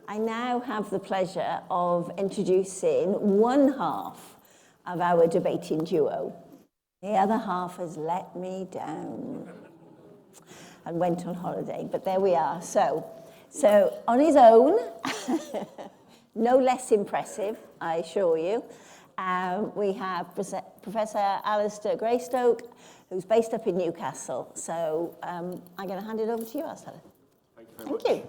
I now have the pleasure of introducing one half of our debating duo. The other half has let me down and went on holiday, but there we are. So on his own, no less impressive, I assure you, we have Professor Alastair Greystoke, who's based up in Newcastle. So I'm going to hand it over to you, Alastair. Thank you very much. Thank you.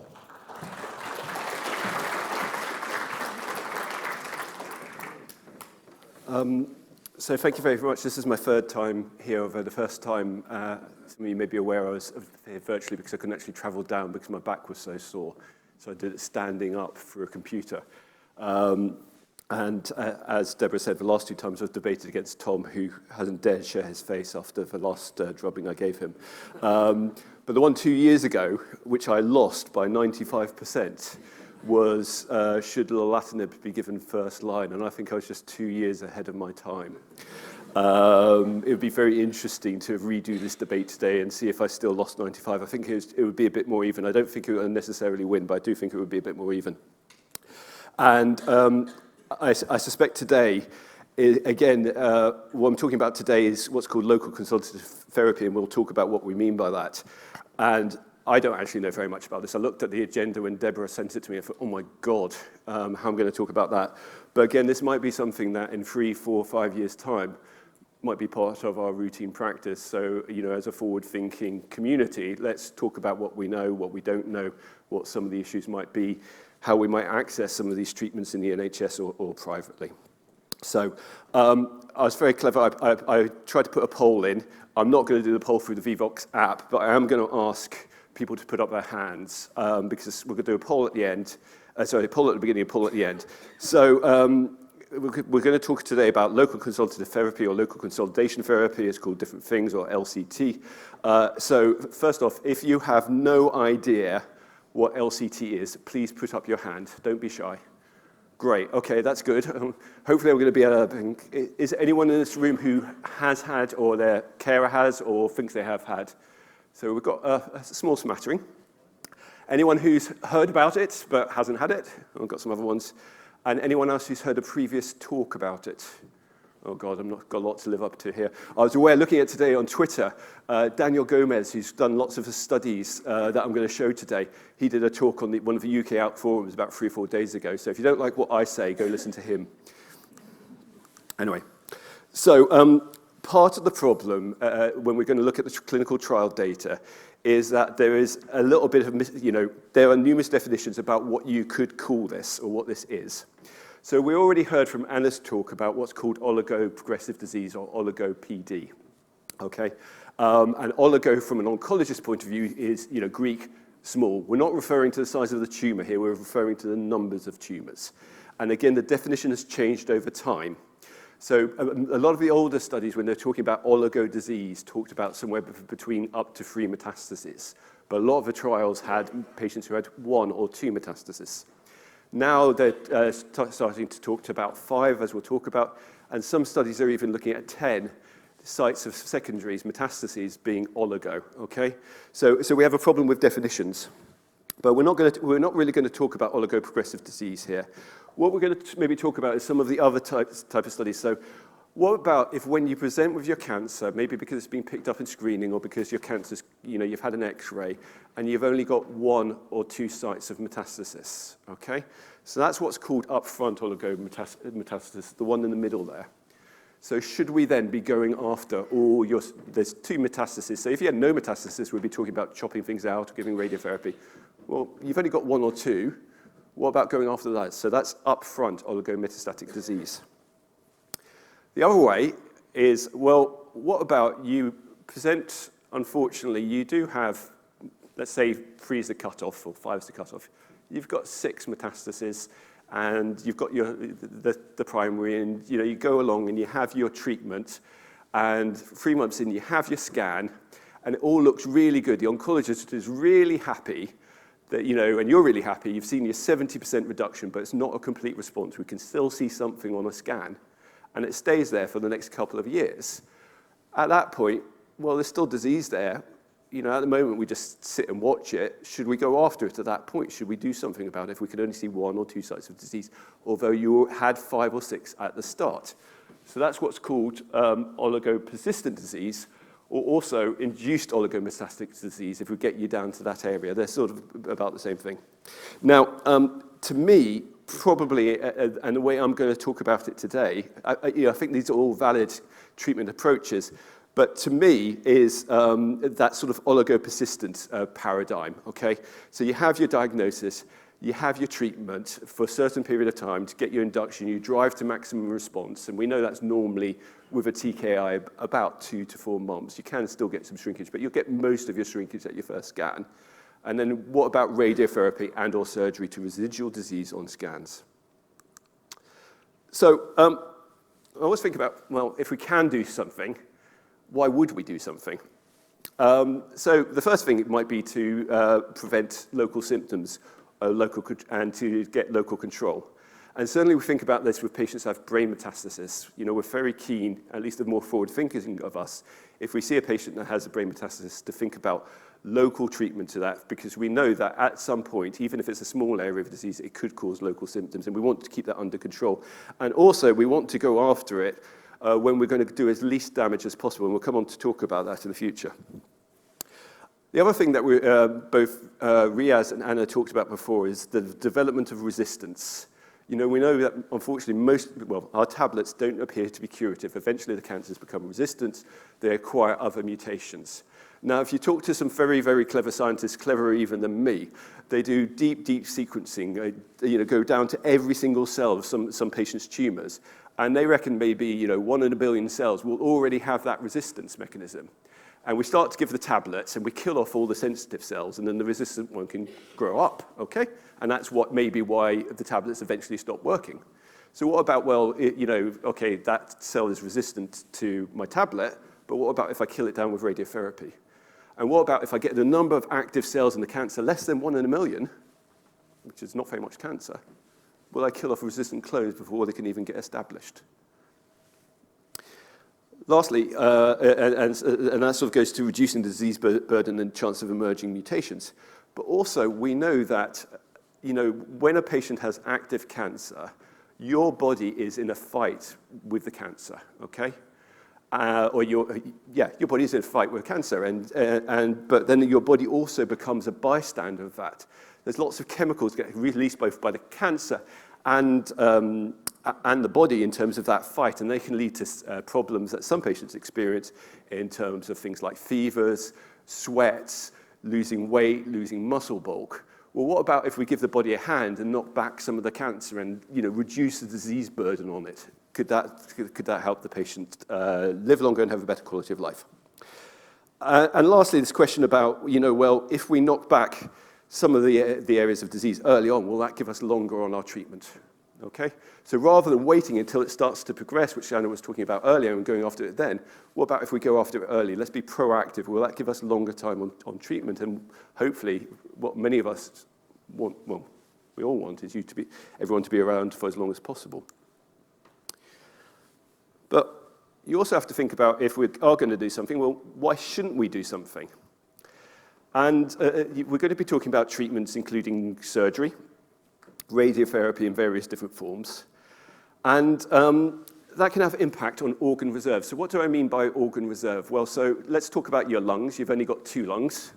So thank you very much. This is my third time here. Although the first time, some of you may be aware, I was here virtually because I couldn't actually travel down because my back was so sore. So I did it standing up through a computer. As Deborah said, the last two times I've debated against Tom, who hasn't dared share his face after the last drubbing I gave him. But the one 2 years ago, which I lost by 95%, was should lorlatinib be given first line, and I think I was just 2 years ahead of my time. It would be very interesting to redo this debate today and see if I still lost 95. I think it would be a bit more even. I don't think it would necessarily win, but I do think it would be a bit more even. And I suspect today, again, what I'm talking about today is what's called local consolidative therapy, and we'll talk about what we mean by that. And I don't actually know very much about this. I looked at the agenda when Deborah sent it to me and thought, oh my God, how am I going to talk about that? But again, this might be something that in 3, 4, 5 years' time might be part of our routine practice. So, as a forward-thinking community, let's talk about what we know, what we don't know, what some of the issues might be, how we might access some of these treatments in the NHS or privately. So I was very clever. I tried to put a poll in. I'm not going to do the poll through the Vvox app, but I am going to ask people to put up their hands because we're going to do a poll at the end. A poll at the beginning, a poll at the end. So we're going to talk today about local consolidative therapy or local consolidation therapy. It's called different things, or LCT. So first off, if you have no idea what LCT is, please put up your hand. Don't be shy. Great. Okay, that's good. Hopefully we're going to be able to... Is anyone in this room who has had, or their carer has, or thinks they have had? So we've got a small smattering. Anyone who's heard about it but hasn't had it? I've got some other ones. And anyone else who's heard a previous talk about it? Oh God, I've not got a lot to live up to here. I was aware, looking at today on Twitter, Daniel Gomez, who's done lots of the studies that I'm going to show today, he did a talk on one of the UK ALK forums about 3 or 4 days ago. So if you don't like what I say, go listen to him. Anyway, so part of the problem when we're going to look at the clinical trial data is that there is a little bit of, there are numerous definitions about what you could call this or what this is. So we already heard from Anna's talk about what's called oligo-progressive disease or oligo-PD, okay? And oligo, from an oncologist point of view, is, Greek, small. We're not referring to the size of the tumor here, we're referring to the numbers of tumors. And again, the definition has changed over time. So a lot of the older studies, when they're talking about oligo disease, talked about somewhere between up to 3 metastases. But a lot of the trials had patients who had 1 or 2 metastases. Now they're starting to talk about 5, as we'll talk about, and some studies are even looking at 10 sites of secondaries, metastases, being oligo, okay? So we have a problem with definitions. But we're not really going to talk about oligo-progressive disease here. What we're going to maybe talk about is some of the other type of studies. So what about if when you present with your cancer, maybe because it's been picked up in screening or because your cancer's, you've had an X-ray, and you've only got 1 or 2 sites of metastasis, okay? So that's what's called upfront oligometastasis, the one in the middle there. So should we then be going after there's 2 metastases. So if you had no metastasis, we'd be talking about chopping things out or giving radiotherapy. Well, you've only got 1 or 2. What about going after that? So that's upfront oligometastatic disease. The other way is, well, what about you present, unfortunately, you do have, let's say 3 is the cutoff or 5 is the cutoff. You've got 6 metastases and you've got the primary, and you go along and you have your treatment, and 3 months in you have your scan and it all looks really good. The oncologist is really happy that, and you're really happy, you've seen your 70% reduction, but it's not a complete response. We can still see something on a scan, and it stays there for the next couple of years. At that point, well, there's still disease there. at the moment we just sit and watch it. Should we go after it at that point? Should we do something about it if we can only see 1 or 2 sites of disease, although you had 5 or 6 at the start? So that's what's called oligopersistent disease, or also induced oligometastatic disease, if we get you down to that area. They're sort of about the same thing. Now, to me, probably, and the way I'm going to talk about it today, I think these are all valid treatment approaches, but to me is that sort of oligopersistent paradigm, okay? So you have your diagnosis, you have your treatment for a certain period of time to get your induction, you drive to maximum response, and we know that's normally with a TKI about 2 to 4 months. You can still get some shrinkage, but you'll get most of your shrinkage at your first scan. And then what about radiotherapy and or surgery to residual disease on scans? So I always think about, well, if we can do something, why would we do something? So the first thing it might be to prevent local symptoms and to get local control. And certainly we think about this with patients who have brain metastasis. We're very keen, at least the more forward-thinking of us, if we see a patient that has a brain metastasis, to think about local treatment to that, because we know that at some point, even if it's a small area of disease, it could cause local symptoms, and we want to keep that under control. And also, we want to go after it when we're going to do as least damage as possible, and we'll come on to talk about that in the future. The other thing that both Riaz and Anna talked about before is the development of resistance. We know that, unfortunately, our tablets don't appear to be curative. Eventually, the cancers become resistant. They acquire other mutations. Now, if you talk to some very, very clever scientists, cleverer even than me, they do deep, deep sequencing, go down to every single cell of some patients' tumors, and they reckon maybe 1 in a billion cells will already have that resistance mechanism. And we start to give the tablets, and we kill off all the sensitive cells, and then the resistant one can grow up, okay? And that's maybe why the tablets eventually stop working. So what about, okay, that cell is resistant to my tablet, but what about if I kill it down with radiotherapy? And what about if I get the number of active cells in the cancer less than 1 in a million, which is not very much cancer, will I kill off resistant clones before they can even get established? Lastly, and that sort of goes to reducing disease burden and chance of emerging mutations. But also, we know that, when a patient has active cancer, your body is in a fight with the cancer, okay? Your body is in a fight with cancer, but then your body also becomes a bystander of that. There's lots of chemicals get released both by the cancer and the body in terms of that fight, and they can lead to problems that some patients experience in terms of things like fevers, sweats, losing weight, losing muscle bulk. Well, what about if we give the body a hand and knock back some of the cancer and reduce the disease burden on it? Could that help the patient live longer and have a better quality of life? And lastly, this question about, if we knock back some of the areas of disease early on, will that give us longer on our treatment? Okay? So rather than waiting until it starts to progress, which Anna was talking about earlier, and going after it then, what about if we go after it early? Let's be proactive. Will that give us longer time on treatment? And hopefully, what many of us want, we all want, is everyone to be around for as long as possible. But you also have to think about, if we are going to do something, well, why shouldn't we do something? And we're going to be talking about treatments including surgery, radiotherapy in various different forms, and that can have impact on organ reserve. So what do I mean by organ reserve? Well, so let's talk about your lungs. You've only got 2 lungs.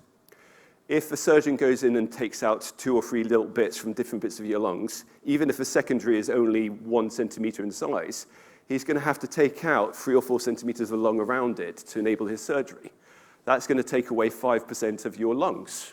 If the surgeon goes in and takes out 2 or 3 little bits from different bits of your lungs, even if the secondary is only 1 centimeter in size, he's going to have to take out 3 or 4 centimeters of lung around it to enable his surgery. That's going to take away 5% of your lungs.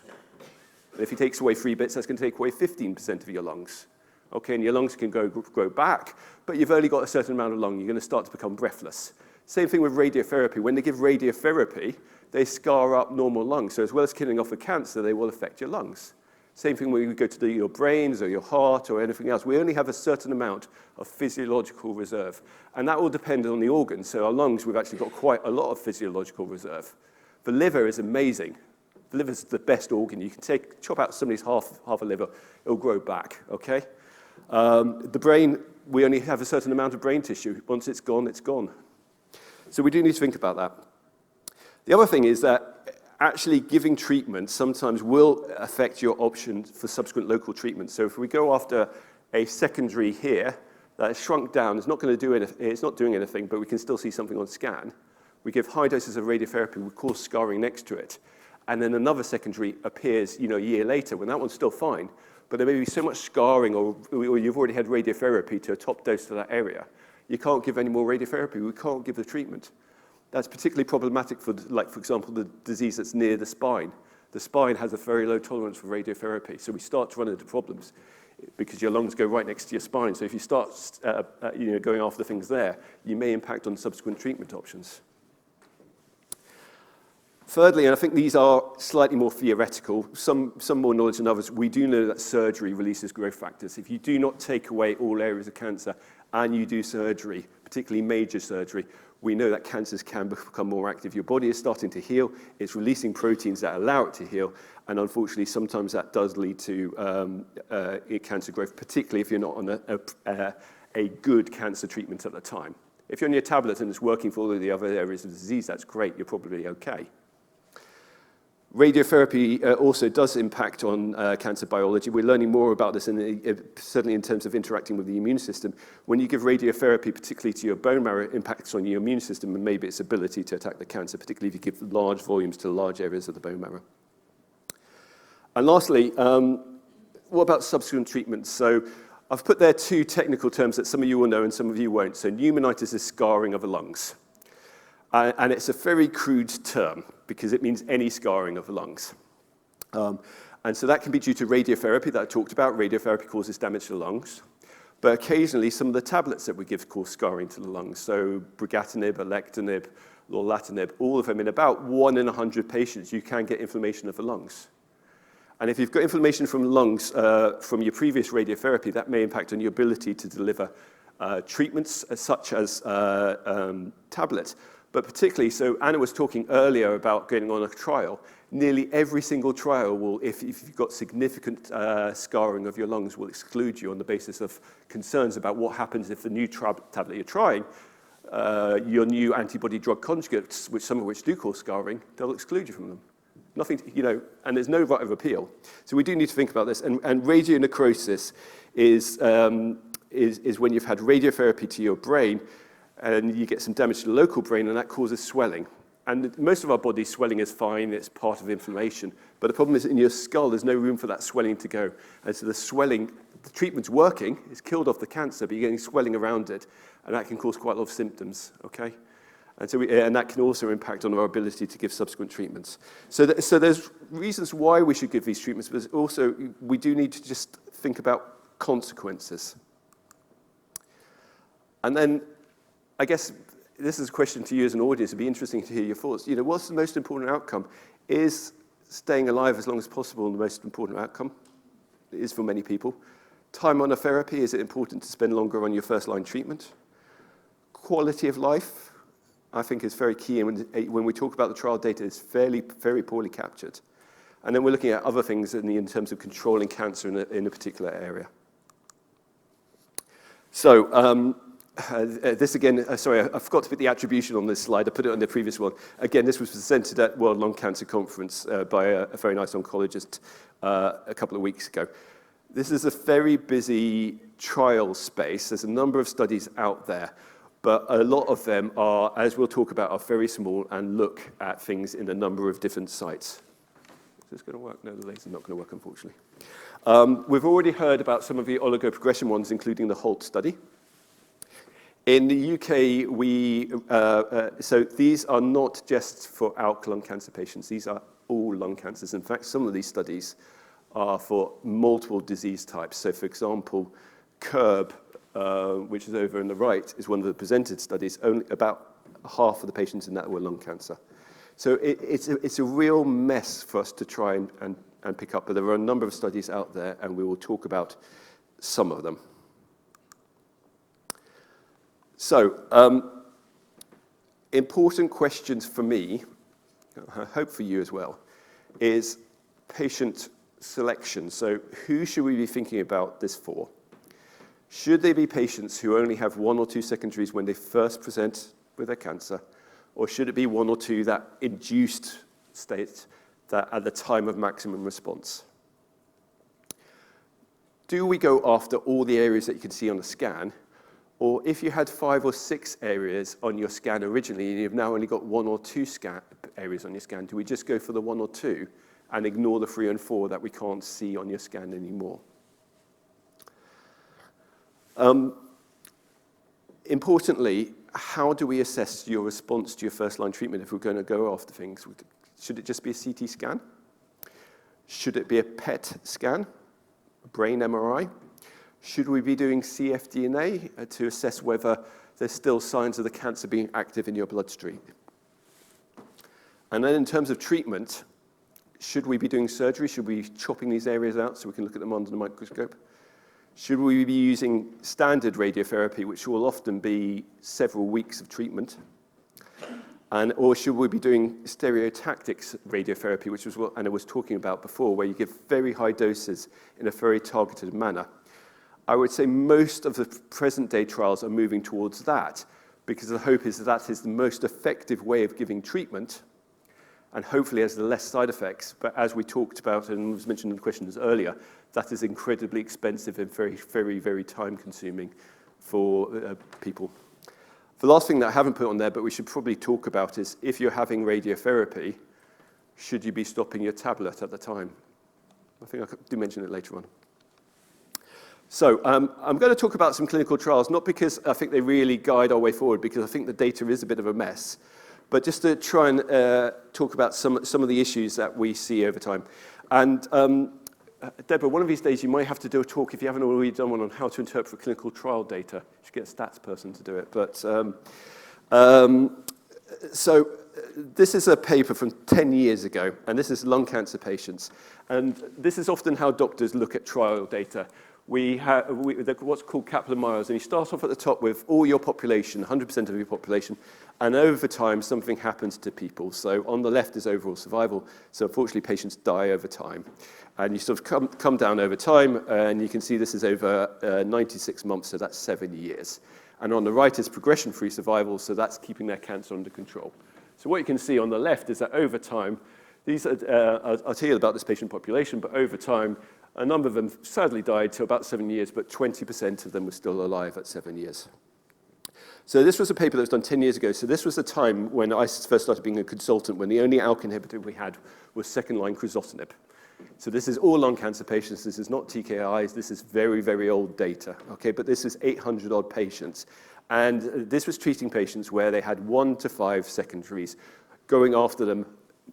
And if he takes away 3 bits, that's going to take away 15% of your lungs. Okay, and your lungs can grow back, but you've only got a certain amount of lung. You're going to start to become breathless. Same thing with radiotherapy. When they give radiotherapy, they scar up normal lungs. So as well as killing off the cancer, they will affect your lungs. Same thing when you go to your brains or your heart or anything else. We only have a certain amount of physiological reserve. And that will depend on the organs. So our lungs, we've actually got quite a lot of physiological reserve. The liver is amazing. The liver is the best organ. You can chop out somebody's half a liver, it'll grow back, okay? The brain, we only have a certain amount of brain tissue. Once it's gone, it's gone. So we do need to think about that. The other thing is that actually giving treatment sometimes will affect your options for subsequent local treatment. So if we go after a secondary here that is shrunk down, it's not going to do anything, it's not doing anything, but we can still see something on scan. We give high doses of radiotherapy, we cause scarring next to it. And then another secondary appears, a year later when that one's still fine, but there may be so much scarring or you've already had radiotherapy to a top dose to that area. You can't give any more radiotherapy, we can't give the treatment. That's particularly problematic for, for example, the disease that's near the spine. The spine has a very low tolerance for radiotherapy, so we start to run into problems because your lungs go right next to your spine. So if you start going after things there, you may impact on subsequent treatment options. Thirdly, and I think these are slightly more theoretical, some more knowledge than others, we do know that surgery releases growth factors. If you do not take away all areas of cancer and you do surgery, particularly major surgery, we know that cancers can become more active. Your body is starting to heal, it's releasing proteins that allow it to heal, and unfortunately sometimes that does lead to cancer growth, particularly if you're not on a good cancer treatment at the time. If you're on your tablet and it's working for all of the other areas of the disease, that's great, you're probably okay. Radiotherapy also does impact on cancer biology. We're learning more about this, certainly in terms of interacting with the immune system. When you give radiotherapy, particularly to your bone marrow, it impacts on your immune system and maybe its ability to attack the cancer, particularly if you give large volumes to large areas of the bone marrow. And lastly, what about subsequent treatments? So I've put there two technical terms that some of you will know and some of you won't. So pneumonitis is scarring of the lungs. And it's a very crude term because it means any scarring of the lungs. And so that can be due to radiotherapy that I talked about. Radiotherapy causes damage to the lungs. But occasionally, some of the tablets that we give cause scarring to the lungs. So brigatinib, alectinib, lorlatinib, all of them, in about 1 in 100 patients, you can get inflammation of the lungs. And if you've got inflammation from the lungs from your previous radiotherapy, that may impact on your ability to deliver treatments such as tablets. But particularly, so Anna was talking earlier about getting on a trial. Nearly every single trial will, if you've got significant scarring of your lungs, will exclude you on the basis of concerns about what happens if the new tablet you're trying, your new antibody drug conjugates, some of which do cause scarring, they'll exclude you from them. Nothing, and there's no right of appeal. So we do need to think about this. And radionecrosis is when you've had radiotherapy to your brain, and you get some damage to the local brain, and that causes swelling. And most of our body's swelling is fine, it's part of inflammation. But the problem is in your skull, there's no room for that swelling to go. And so the swelling, the treatment's working, it's killed off the cancer, but you're getting swelling around it, and that can cause quite a lot of symptoms, okay? And so and that can also impact on our ability to give subsequent treatments. So there's reasons why we should give these treatments, but also we do need to just think about consequences. And then, I guess this is a question to you as an audience. It'd be interesting to hear your thoughts. What's the most important outcome? Is staying alive as long as possible the most important outcome? It is for many people. Time on a therapy, is it important to spend longer on your first-line treatment? Quality of life, I think, is very key. And when we talk about the trial data, it's very poorly captured. And then we're looking at other things in terms of controlling cancer in a particular area. So, this again, sorry, I forgot to put the attribution on this slide. I put it on the previous one. Again, this was presented at World Lung Cancer Conference by a very nice oncologist a couple of weeks ago. This is a very busy trial space. There's a number of studies out there, but a lot of them are, as we'll talk about, are very small and look at things in a number of different sites. Is this going to work? No, the laser's not going to work, unfortunately. We've already heard about some of the oligoprogression ones, including the HALT study. In the UK, so these are not just for ALK lung cancer patients. These are all lung cancers. In fact, some of these studies are for multiple disease types. So, for example, CURB, which is over on the right, is one of the presented studies. Only about half of the patients in that were lung cancer. So it's a real mess for us to try and pick up. But there are a number of studies out there, and we will talk about some of them. So, important questions for me, I hope for you as well, is patient selection. So who should we be thinking about this for? Should they be patients who only have 1 or 2 secondaries when they first present with their cancer? Or should it be 1 or 2 that induced state that at the time of maximum response. Do we go after all the areas that you can see on the scan? Or if you had 5 or 6 areas on your scan originally, and you've now only got 1 or 2 areas on your scan, do we just go for the 1 or 2 and ignore the 3 and 4 that we can't see on your scan anymore? Importantly, how do we assess your response to your first-line treatment if we're going to go after things? Should it just be a CT scan? Should it be a PET scan, a brain MRI? Should we be doing cfDNA to assess whether there's still signs of the cancer being active in your bloodstream? And then in terms of treatment, should we be doing surgery? Should we be chopping these areas out so we can look at them under the microscope? Should we be using standard radiotherapy, which will often be several weeks of treatment? Or should we be doing stereotactics radiotherapy, which was what Anna was talking about before, where you give very high doses in a very targeted manner? I would say most of the present-day trials are moving towards that, because the hope is that is the most effective way of giving treatment, and hopefully has the less side effects. But as we talked about and was mentioned in the questions earlier, that is incredibly expensive and very, very, very time-consuming for people. The last thing that I haven't put on there, but we should probably talk about, is if you're having radiotherapy, should you be stopping your tablet at the time? I think I do mention it later on. So I'm going to talk about some clinical trials, not because I think they really guide our way forward, because I think the data is a bit of a mess, but just to try and talk about some of the issues that we see over time. And Deborah, one of these days you might have to do a talk, if you haven't already done one, on how to interpret clinical trial data. You should get a stats person to do it. But so this is a paper from 10 years ago, and this is lung cancer patients. And this is often how doctors look at trial data. We have what's called Kaplan-Meiers, and you start off at the top with all your population, 100% of your population, and over time something happens to people. So on the left is overall survival. So unfortunately patients die over time. And you sort of come down over time, and you can see this is over 96 months, so that's 7 years. And on the right is progression-free survival, so that's keeping their cancer under control. So what you can see on the left is that over time, I'll tell you about this patient population, but over time, a number of them sadly died to about 7 years, but 20% of them were still alive at 7 years. So this was a paper that was done 10 years ago. So this was the time when I first started being a consultant, when the only ALK inhibitor we had was second-line crizotinib. So this is all lung cancer patients. This is not TKIs. This is very, very old data. Okay, but this is 800-odd patients. And this was treating patients where they had 1 to 5 secondaries, going after them.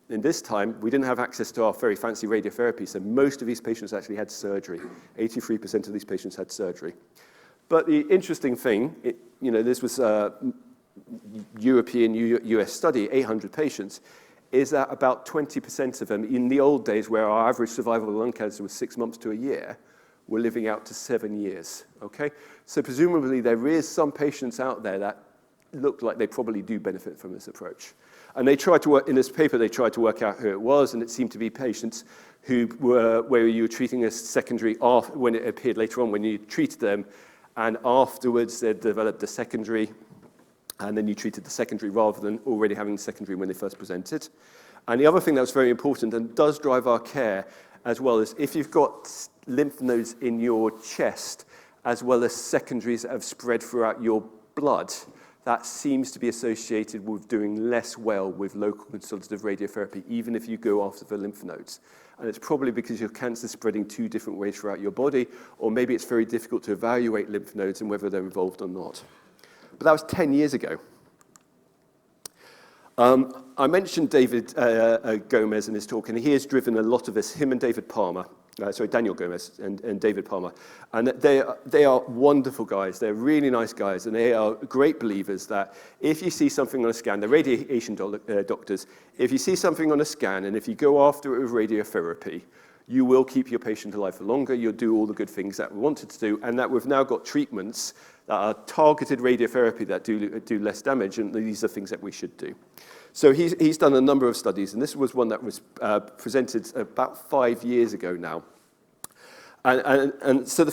In this time, we didn't have access to our very fancy radiotherapy, so most of these patients actually had surgery. 83% of these patients had surgery. But the interesting thing, this was a European, US study, 800 patients, is that about 20% of them, in the old days where our average survival of lung cancer was 6 months to a year, were living out to 7 years, okay? So presumably there is some patients out there that look like they probably do benefit from this approach. And they tried to work, in this paper, they tried to work out who it was, and it seemed to be patients who were, where you were treating a secondary when it appeared later on, when you treated them, and afterwards they developed a secondary, and then you treated the secondary rather than already having the secondary when they first presented. And the other thing that was very important and does drive our care as well is if you've got lymph nodes in your chest, as well as secondaries that have spread throughout your blood, that seems to be associated with doing less well with local consolidative radiotherapy, even if you go after the lymph nodes. And it's probably because your cancer is spreading 2 different ways throughout your body, or maybe it's very difficult to evaluate lymph nodes and whether they're involved or not. But that was 10 years ago. I mentioned David Gomez in his talk, and he has driven a lot of this, him and David Palmer. Daniel Gomez and David Palmer. And they are wonderful guys. They're really nice guys, and they are great believers that if you see something on a scan, they're radiation doctors, if you see something on a scan and if you go after it with radiotherapy, you will keep your patient alive for longer, you'll do all the good things that we wanted to do, and that we've now got treatments that are targeted radiotherapy that do less damage, and these are things that we should do. So he's done a number of studies, and this was one that was presented about 5 years ago now. And so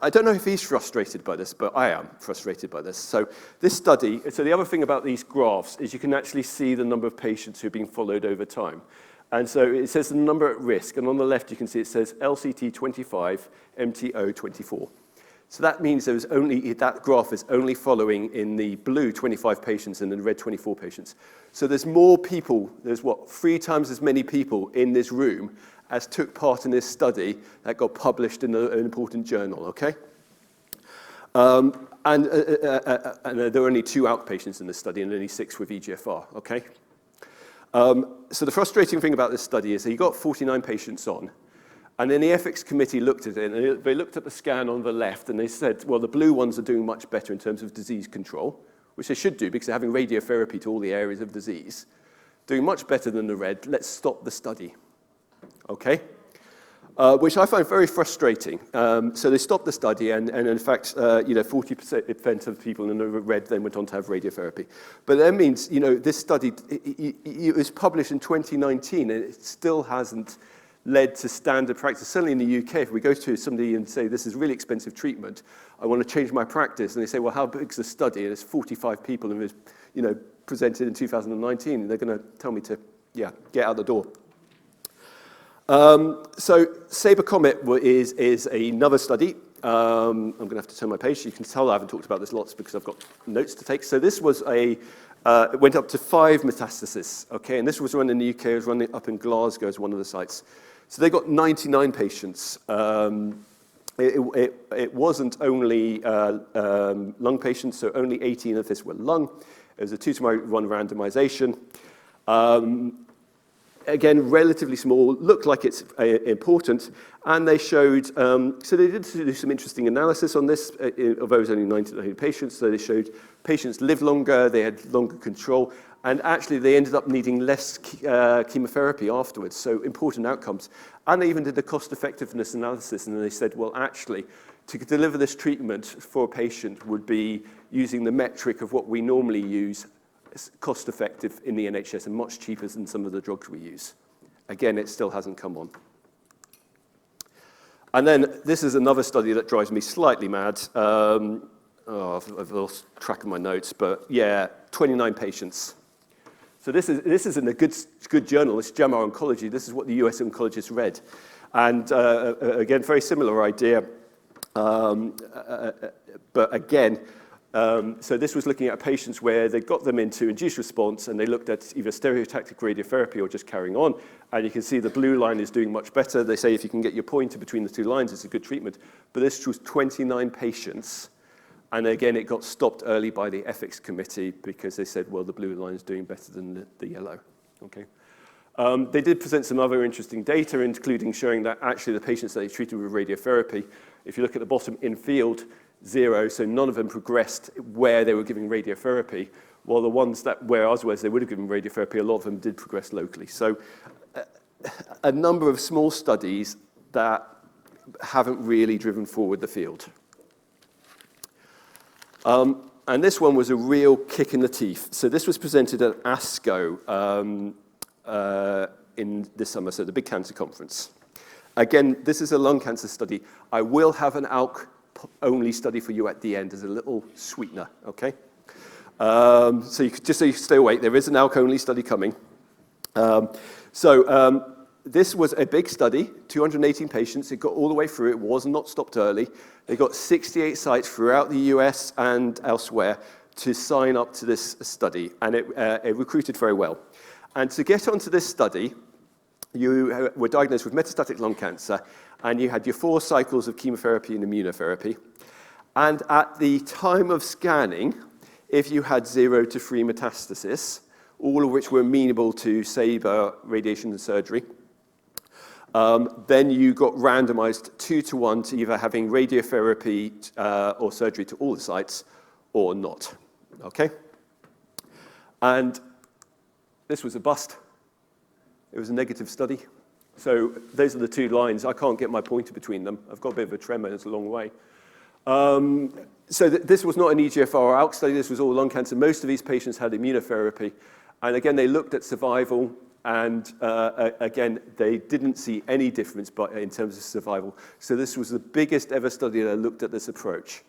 I don't know if he's frustrated by this, but I am frustrated by this. So this study, so the other thing about these graphs is you can actually see the number of patients who've been followed over time. And so it says the number at risk, and on the left you can see it says LCT 25, MTO 24. So that means that graph is only following in the blue 25 patients and in the red 24 patients. So there's more people, there's 3 times as many people in this room as took part in this study that got published in an important journal, okay? And there were only 2 ALK patients in this study and only 6 with EGFR, okay? So the frustrating thing about this study is that you got 49 patients on, and then the ethics committee looked at it, and they looked at the scan on the left, and they said, well, the blue ones are doing much better in terms of disease control, which they should do because they're having radiotherapy to all the areas of disease. Doing much better than the red, let's stop the study. Okay, which I find very frustrating. So they stopped the study, and in fact, 40% of people in the red then went on to have radiotherapy. But that means, this study, it was published in 2019, and it still hasn't led to standard practice. Certainly in the UK, if we go to somebody and say, this is really expensive treatment, I want to change my practice, and they say, well, how big is the study? And it's 45 people, and it was, presented in 2019, and they're going to tell me to, get out the door. So Sabre Comet is another study. I'm going to have to turn my page. You can tell I haven't talked about this lots because I've got notes to take. So this was it went up to 5 metastases, okay? And this was run in the UK. It was run up in Glasgow as one of the sites. So they got 99 patients. It wasn't only lung patients, so only 18 of this were lung. It was a 2-to-1 randomization. Again, relatively small, looked like it's important, and they showed, so they did do some interesting analysis on this, although it was only 99 patients, so they showed patients lived longer, they had longer control, and actually they ended up needing less chemotherapy afterwards, so important outcomes. And they even did a cost-effectiveness analysis, and they said, well, actually, to deliver this treatment for a patient would be using the metric of what we normally use, cost-effective in the NHS and much cheaper than some of the drugs we use. Again, it still hasn't come on. And then this is another study that drives me slightly mad. I've lost track of my notes, but 29 patients. So this is in a good journal. It's JAMA Oncology. This is what the US oncologist read. And again, very similar idea. But again, so this was looking at patients where they got them into induced response, and they looked at either stereotactic radiotherapy or just carrying on. And you can see the blue line is doing much better. They say if you can get your pointer between the 2 lines, it's a good treatment. But this was 29 patients. And again, it got stopped early by the ethics committee because they said, well, the blue line is doing better than the yellow. Okay. They did present some other interesting data, including showing that actually the patients that they treated with radiotherapy, if you look at the bottom in field, 0, so none of them progressed where they were giving radiotherapy, while the ones that where otherwise they would have given radiotherapy, a lot of them did progress locally. So a number of small studies that haven't really driven forward the field. And this one was a real kick in the teeth. So this was presented at ASCO in this summer, so the big cancer conference. Again, this is a lung cancer study. I will have an ALK only study for you at the end as a little sweetener, okay? So just so you stay awake, there is an ALK only study coming. This was a big study, 218 patients. It got all the way through. It was not stopped early. They got 68 sites throughout the US and elsewhere to sign up to this study, and it recruited very well. And to get onto this study, you were diagnosed with metastatic lung cancer, and you had your 4 cycles of chemotherapy and immunotherapy. And at the time of scanning, if you had 0 to 3 metastasis, all of which were amenable to Sabre radiation and surgery, then you got randomized 2-to-1 to either having radiotherapy or surgery to all the sites or not, okay? And this was a bust. It was a negative study. So those are the 2 lines. I can't get my pointer between them. I've got a bit of a tremor. It's a long way. So this was not an EGFR or ALK study. This was all lung cancer. Most of these patients had immunotherapy. And again, they looked at survival. And again, they didn't see any difference in terms of survival. So this was the biggest ever study that looked at this approach.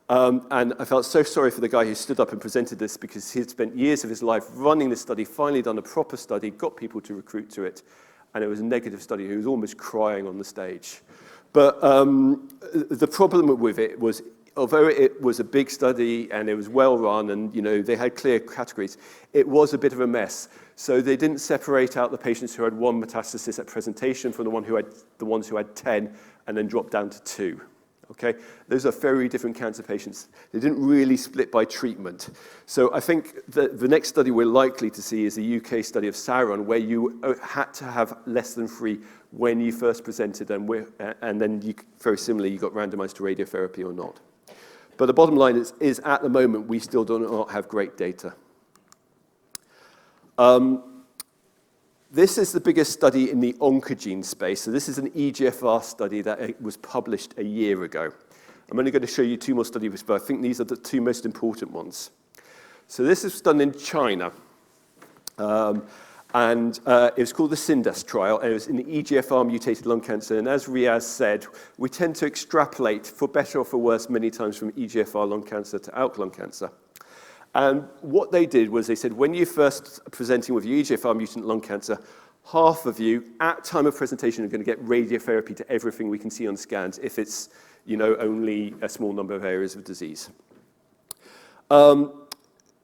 And I felt so sorry for the guy who stood up and presented this, because he'd spent years of his life running this study, finally done a proper study, got people to recruit to it, and it was a negative study. He was almost crying on the stage. But the problem with it was, although it was a big study and it was well run and they had clear categories, it was a bit of a mess. So they didn't separate out the patients who had 1 metastasis at presentation from the ones who had 10 and then dropped down to 2. Okay, those are very different cancer patients. They didn't really split by treatment. So I think the next study we're likely to see is a UK study of Sauron, where you had to have less than 3 when you first presented, and then very similarly, you got randomized to radiotherapy or not. But the bottom line is at the moment, we still do not have great data. This is the biggest study in the oncogene space. So this is an EGFR study that was published a year ago. I'm only going to show you 2 more studies, but I think these are the 2 most important ones. So this is done in China. And it was called the CINDAS trial, and it was in EGFR mutated lung cancer. And as Riaz said, we tend to extrapolate, for better or for worse, many times from EGFR lung cancer to ALK lung cancer. And what they did was they said, when you're first presenting with your EGFR mutant lung cancer, half of you at time of presentation are going to get radiotherapy to everything we can see on scans if it's only a small number of areas of disease. So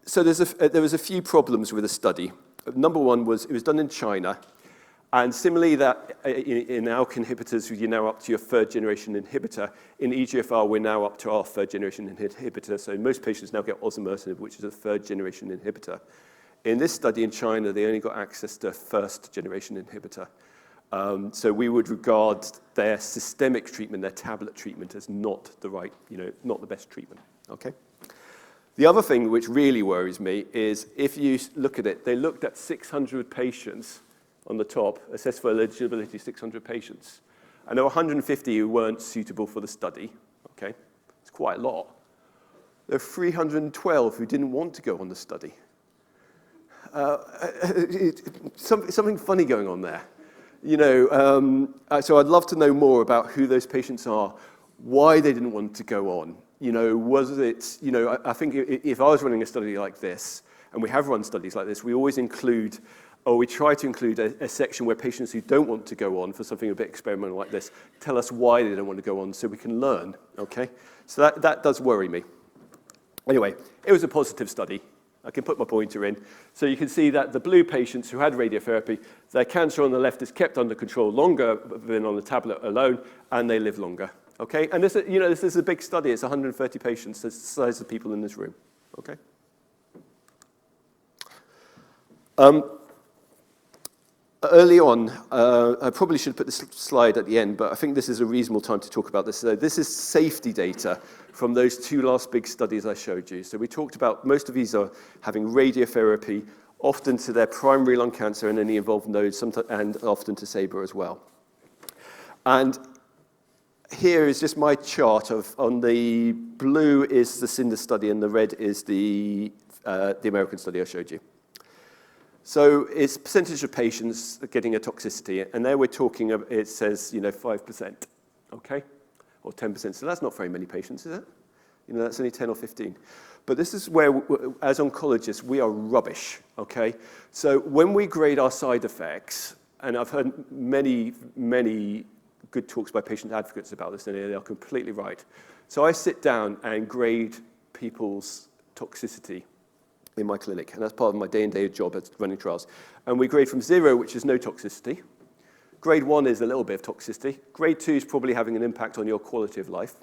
there was a few problems with the study. Number one was it was done in China. And similarly, that in ALK inhibitors, you're now up to your 3rd generation inhibitor. In EGFR, we're now up to our 3rd generation inhibitor. So most patients now get osimertinib, which is a 3rd generation inhibitor. In this study in China, they only got access to a 1st generation inhibitor. So we would regard their systemic treatment, their tablet treatment, as not the right, not the best treatment. Okay. The other thing which really worries me is if you look at it, they looked at 600 patients on the top, assessed for eligibility 600 patients. And there were 150 who weren't suitable for the study. Okay, it's quite a lot. There were 312 who didn't want to go on the study. Something funny going on there. So I'd love to know more about who those patients are, why they didn't want to go on. Was it, I think if I was running a study like this, and we have run studies like this, we always include, or we try to include a section where patients who don't want to go on for something a bit experimental like this tell us why they don't want to go on so we can learn, okay? So that does worry me. Anyway, it was a positive study. I can put my pointer in. So you can see that the blue patients who had radiotherapy, their cancer on the left is kept under control longer than on the tablet alone, and they live longer, okay? And this is a big study. It's 130 patients. That's the size of people in this room, okay? Early on, I probably should put this slide at the end, but I think this is a reasonable time to talk about this. So this is safety data from those 2 last big studies I showed you. So we talked about most of these are having radiotherapy, often to their primary lung cancer and any involved nodes, and often to SABR as well. And here is just my chart on the blue is the CINDAS study and the red is the American study I showed you. So it's percentage of patients getting a toxicity, and there we're talking, it says, 5%, okay? Or 10%, so that's not very many patients, is it? That's only 10 or 15. But this is where, as oncologists, we are rubbish, okay? So when we grade our side effects, and I've heard many, many good talks by patient advocates about this, and they are completely right. So I sit down and grade people's toxicity in my clinic, and that's part of my day-in-day job as running trials. And we grade from 0, which is no toxicity. Grade 1 is a little bit of toxicity. Grade 2 is probably having an impact on your quality of life.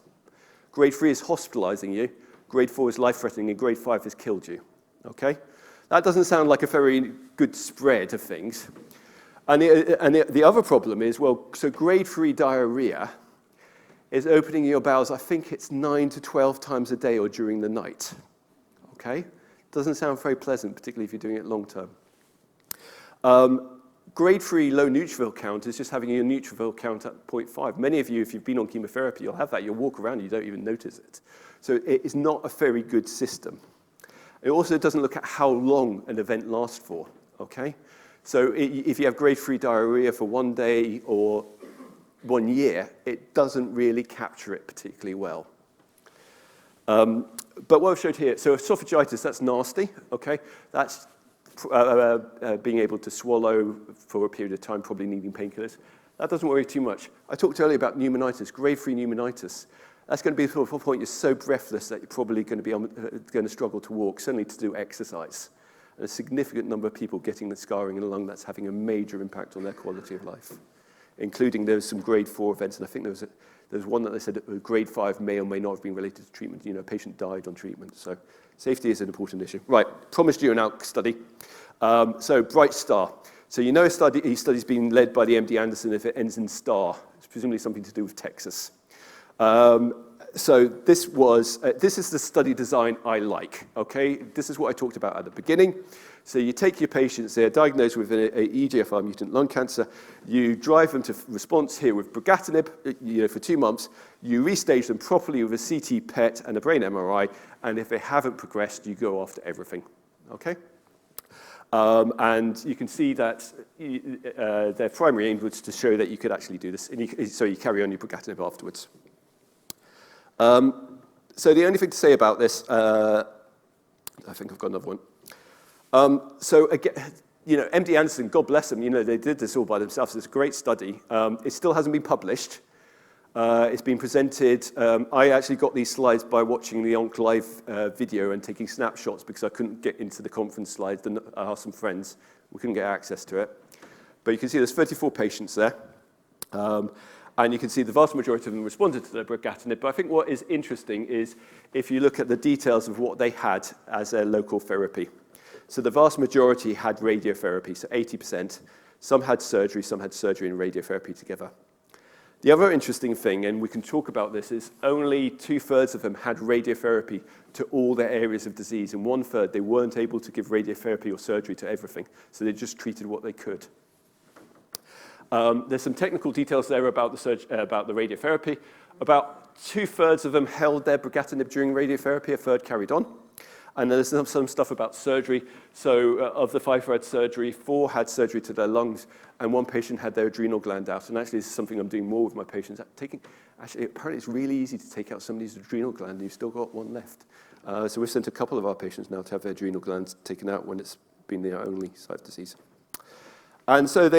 Grade 3 is hospitalizing you. Grade 4 is life-threatening, and grade 5 has killed you, okay? That doesn't sound like a very good spread of things. And the other problem is, so grade 3 diarrhea is opening your bowels, I think it's 9 to 12 times a day or during the night, okay? Doesn't sound very pleasant, particularly if you're doing it long term. Grade 3 low neutrophil count is just having your neutrophil count at 0.5. Many of you, if you've been on chemotherapy, you'll have that. You'll walk around, you don't even notice it. So it is not a very good system. It also doesn't look at how long an event lasts for, okay? So if you have grade 3 diarrhea for 1 day or 1 year, it doesn't really capture it particularly well. But what I've showed here, so esophagitis, that's nasty, okay? That's being able to swallow for a period of time, probably needing painkillers. That doesn't worry too much. I talked earlier about pneumonitis, grade 3 pneumonitis. That's going to be the sort of point you're so breathless that you're probably going to struggle to walk, certainly to do exercise. And a significant number of people getting the scarring in the lung, that's having a major impact on their quality of life, including there was some grade 4 events, and I think there was one that they said grade 5 may or may not have been related to treatment. You know, a patient died on treatment. So safety is an important issue. Right, promised you an ALK study. So Bright Star. So you know a study's been led by the MD Anderson if it ends in star. It's presumably something to do with Texas. So this is the study design I like, okay? This is what I talked about at the beginning. So you take your patients, they're diagnosed with an EGFR mutant lung cancer, you drive them to response here with brigatinib, for 2 months, you restage them properly with a CT PET and a brain MRI, and if they haven't progressed, you go after everything, okay? And you can see that their primary aim was to show that you could actually do this, and so you carry on your brigatinib afterwards. So the only thing to say about this, I think I've got another one. So again, MD Anderson, God bless them, they did this all by themselves. It's a great study. It still hasn't been published. It's been presented. I actually got these slides by watching the Onc Live video and taking snapshots because I couldn't get into the conference slides. I asked some friends. We couldn't get access to it. But you can see there's 34 patients there. And you can see the vast majority of them responded to the brigatinib. But I think what is interesting is if you look at the details of what they had as their local therapy. So the vast majority had radiotherapy, so 80%. Some had surgery and radiotherapy together. The other interesting thing, and we can talk about this, is only 2/3 of them had radiotherapy to all their areas of disease, and 1/3 they weren't able to give radiotherapy or surgery to everything, so they just treated what they could. There's some technical details there about the radiotherapy. About 2/3 of them held their brigatinib during radiotherapy, 1/3 carried on. And there's some stuff about surgery. So of the 5 who had surgery, 4 had surgery to their lungs, and 1 patient had their adrenal gland out. And actually, this is something I'm doing more with my patients. Apparently, it's really easy to take out somebody's adrenal gland, and you've still got 1 left. So we've sent a couple of our patients now to have their adrenal glands taken out when it's been their only site of disease. And so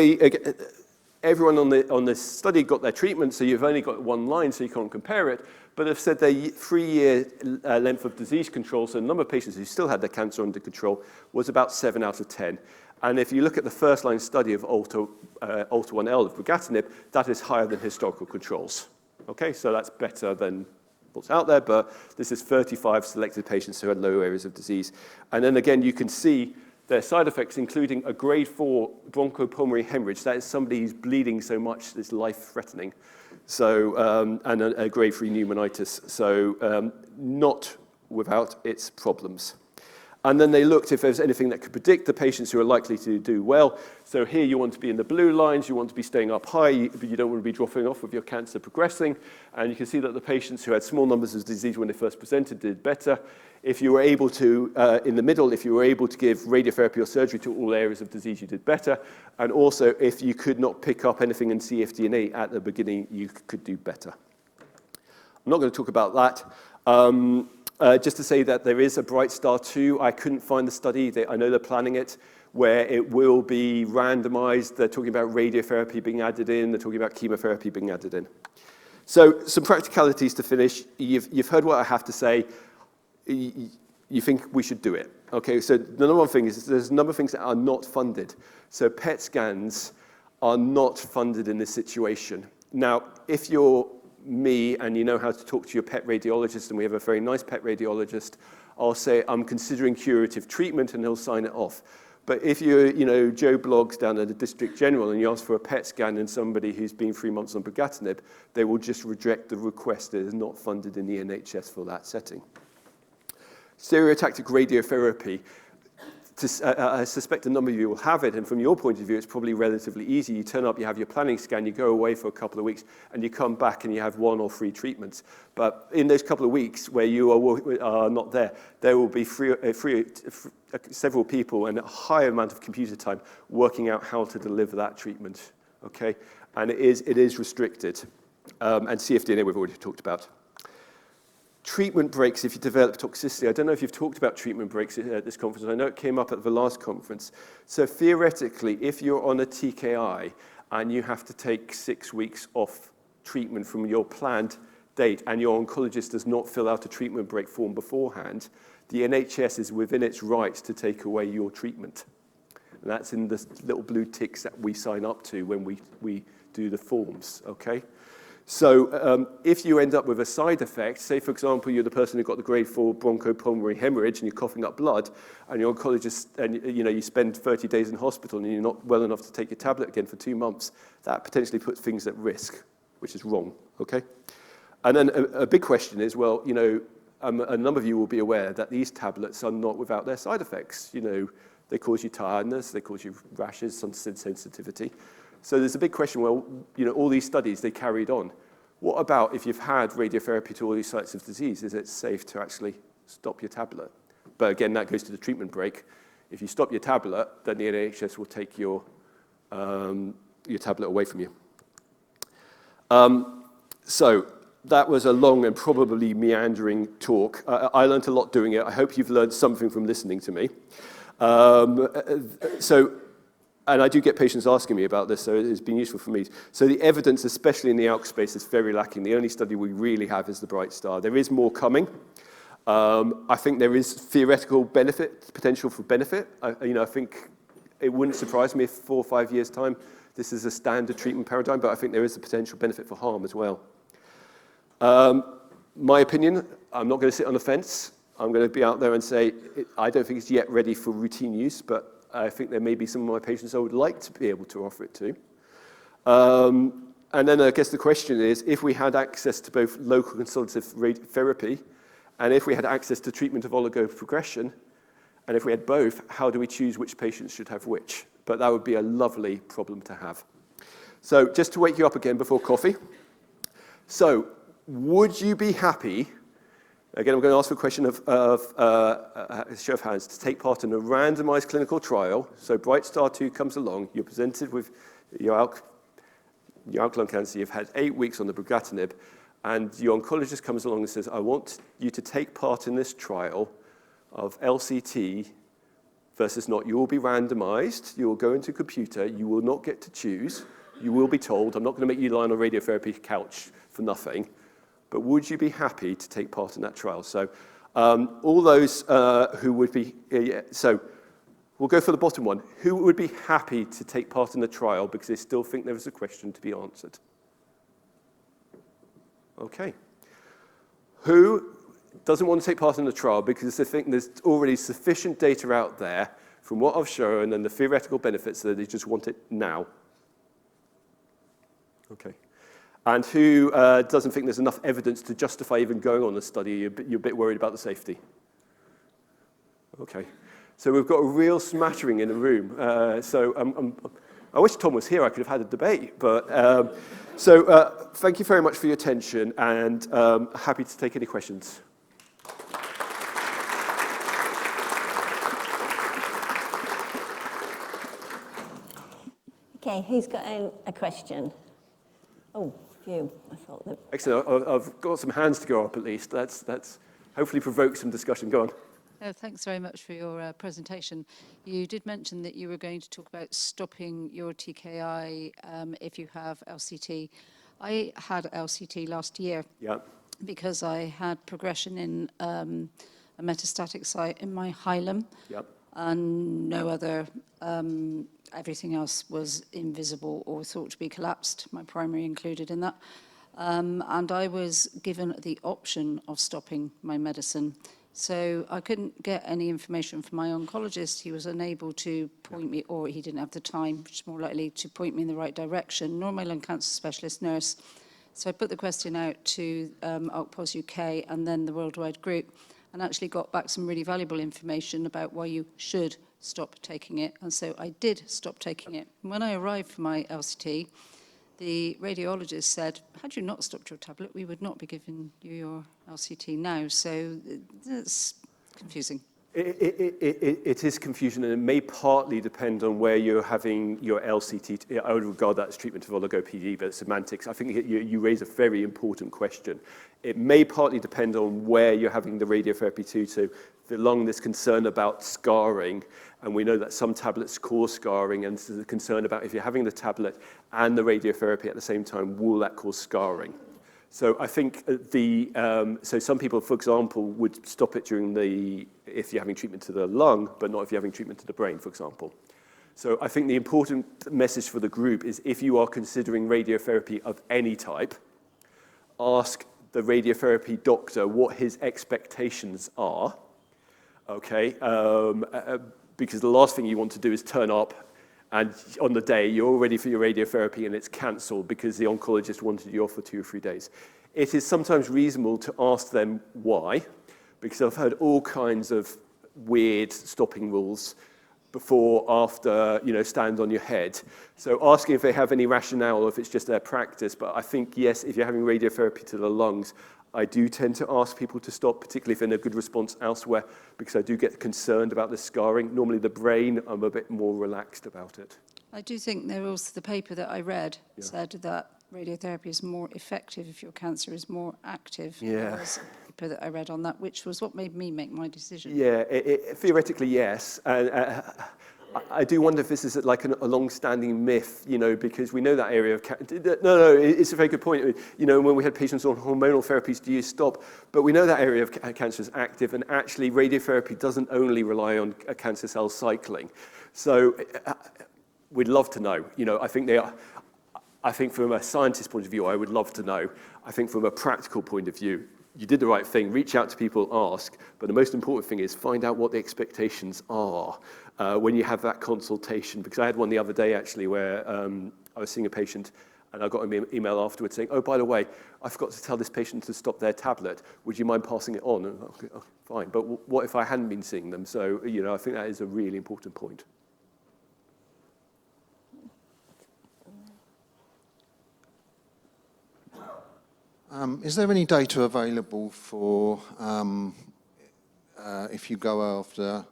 everyone on this study got their treatment, so you've only got 1 line, so you can't compare it. But they've said their 3-year length of disease control, so the number of patients who still had their cancer under control, was about 7 out of 10. And if you look at the first-line study of ALTA-1L of brigatinib, that is higher than historical controls. Okay, so that's better than what's out there, but this is 35 selected patients who had low areas of disease. And then again, you can see their side effects, including a grade 4 bronchopulmonary hemorrhage. That is somebody who's bleeding so much it's life-threatening. So, and a grade 3 pneumonitis. So, not without its problems. And then they looked if there's anything that could predict the patients who are likely to do well. So here you want to be in the blue lines, you want to be staying up high, but you don't want to be dropping off with your cancer progressing. And you can see that the patients who had small numbers of disease when they first presented did better. If you were able to, in the middle, if you were able to give radiotherapy or surgery to all areas of disease, you did better. And also, if you could not pick up anything in cfDNA at the beginning, you could do better. I'm not going to talk about that. Just to say that there is a Bright Star 2. I couldn't find the study. I know they're planning it, where it will be randomized. They're talking about radiotherapy being added in. They're talking about chemotherapy being added in. So some practicalities to finish. You've heard what I have to say. You think we should do it. Okay, so the number one thing is there's a number of things that are not funded. So PET scans are not funded in this situation. Now, if you're me and you know how to talk to your pet radiologist, and we have a very nice pet radiologist, I'll say, I'm considering curative treatment, and he'll sign it off. But if you're, Joe Bloggs down at the District General and you ask for a PET scan and somebody who's been 3 months on brigatinib, they will just reject the request. It is not funded in the NHS for that setting. Stereotactic radiotherapy. I suspect a number of you will have it, and from your point of view, it's probably relatively easy. You turn up, you have your planning scan, you go away for a couple of weeks, and you come back and you have 1 or 3 treatments. But in those couple of weeks where you are not there, there will be several people and a high amount of computer time working out how to deliver that treatment, okay? And it is restricted. And CFDNA we've already talked about. Treatment breaks if you develop toxicity. I don't know if you've talked about treatment breaks at this conference. I know it came up at the last conference. So theoretically, if you're on a TKI and you have to take 6 weeks off treatment from your planned date and your oncologist does not fill out a treatment break form beforehand, the NHS is within its rights to take away your treatment. And that's in the little blue ticks that we sign up to when we do the forms, okay? So if you end up with a side effect, say, for example, you're the person who got the grade 4 bronchopulmonary hemorrhage and you're coughing up blood, and your oncologist, and you spend 30 days in hospital and you're not well enough to take your tablet again for 2 months, that potentially puts things at risk, which is wrong, okay? And then a big question is, well, a number of you will be aware that these tablets are not without their side effects. They cause you tiredness, they cause you rashes, some sensitivity. So there's a big question, well, all these studies, they carried on. What about if you've had radiotherapy to all these sites of disease? Is it safe to actually stop your tablet? But again, that goes to the treatment break. If you stop your tablet, then the NHS will take your tablet away from you. So that was a long and probably meandering talk. I learned a lot doing it. I hope you've learned something from listening to me. And I do get patients asking me about this, so it's been useful for me. So the evidence, especially in the ALK space, is very lacking. The only study we really have is the Bright Star. There is more coming. I think there is theoretical potential for benefit. I think it wouldn't surprise me if 4 or 5 years' time this is a standard treatment paradigm, but I think there is a potential benefit for harm as well. My opinion, I'm not going to sit on the fence. I'm going to be out there and say, I don't think it's yet ready for routine use, but I think there may be some of my patients I would like to be able to offer it to. And then I guess the question is, if we had access to both local consolidative radiotherapy, and if we had access to treatment of oligoprogression, and if we had both, how do we choose which patients should have which? But that would be a lovely problem to have. So just to wake you up again before coffee. So would you be happy, again, I'm going to ask for a question of show of hands, to take part in a randomized clinical trial. So Bright Star 2 comes along, you're presented with your ALK lung cancer, you've had 8 weeks on the brigatinib, and your oncologist comes along and says, I want you to take part in this trial of LCT versus not. You will be randomized, you will go into a computer, you will not get to choose, you will be told, I'm not going to make you lie on a radiotherapy couch for nothing, but would you be happy to take part in that trial? So all those who would be, so we'll go for the bottom one. Who would be happy to take part in the trial because they still think there is a question to be answered? Okay. Who doesn't want to take part in the trial because they think there's already sufficient data out there from what I've shown and the theoretical benefits that they just want it now? Okay. And who doesn't think there's enough evidence to justify even going on the study? You're a bit worried about the safety. Okay. So we've got a real smattering in the room. I wish Tom was here. I could have had a debate. But thank you very much for your attention, and happy to take any questions. Okay, who's got a question? Oh, phew, I thought that... Excellent. I've got some hands to go up at least. That's hopefully provoke some discussion. Go on. Oh, thanks very much for your presentation. You did mention that you were going to talk about stopping your TKI if you have LCT. I had LCT last year because I had progression in a metastatic site in my hilum, and no other, everything else was invisible or thought to be collapsed, my primary included in that. And I was given the option of stopping my medicine. So I couldn't get any information from my oncologist. He was unable to point me, or he didn't have the time, which is more likely, to point me in the right direction, nor my lung cancer specialist nurse. So I put the question out to ALK Pos UK and then the worldwide group. and actually got back some really valuable information about why you should stop taking it. And so I did stop taking it. When I arrived for my LCT, the radiologist said, had you not stopped your tablet, we would not be giving you your LCT now. So that's confusing. It is confusion, and it may partly depend on where you're having your LCT. I would regard that as treatment of oligopd, but semantics. I think you raise a very important question. It may partly depend on where you're having the radiotherapy to. So the lung, there's concern about scarring, and we know that some tablets cause scarring, and there's a concern about if you're having the tablet and the radiotherapy at the same time, will that cause scarring? So I think so some people, for example, would stop it if you're having treatment to the lung, but not if you're having treatment to the brain, for example. So I think the important message for the group is if you are considering radiotherapy of any type, ask the radiotherapy doctor what his expectations are, okay? Because the last thing you want to do is turn up and on the day, you're all ready for your radiotherapy and it's cancelled because the oncologist wanted you off for 2 or 3 days. It is sometimes reasonable to ask them why, because I've heard all kinds of weird stopping rules before, after, stand on your head. So asking if they have any rationale or if it's just their practice. But I think, yes, if you're having radiotherapy to the lungs, I do tend to ask people to stop, particularly if they're in a good response elsewhere, because I do get concerned about the scarring. Normally the brain, I'm a bit more relaxed about it. I do think there was the paper that I read said that radiotherapy is more effective if your cancer is more active. Yeah. There was a paper that I read on that, which was what made me make my decision. Yeah, theoretically, yes. And I do wonder if this is like a long-standing myth, because we know that area of cancer. No, it's a very good point. When we had patients on hormonal therapies, do you stop? But we know that area of cancer is active, and actually radiotherapy doesn't only rely on cancer cells cycling. So we'd love to know. I think from a scientist point of view, I would love to know. I think from a practical point of view, you did the right thing, reach out to people, ask, but the most important thing is find out what the expectations are when you have that consultation. Because I had one the other day, actually, where I was seeing a patient, and I got an email afterwards saying, oh, by the way, I forgot to tell this patient to stop their tablet. Would you mind passing it on? And, okay, fine, but what if I hadn't been seeing them? So, I think that is a really important point. Is there any data available for if you go after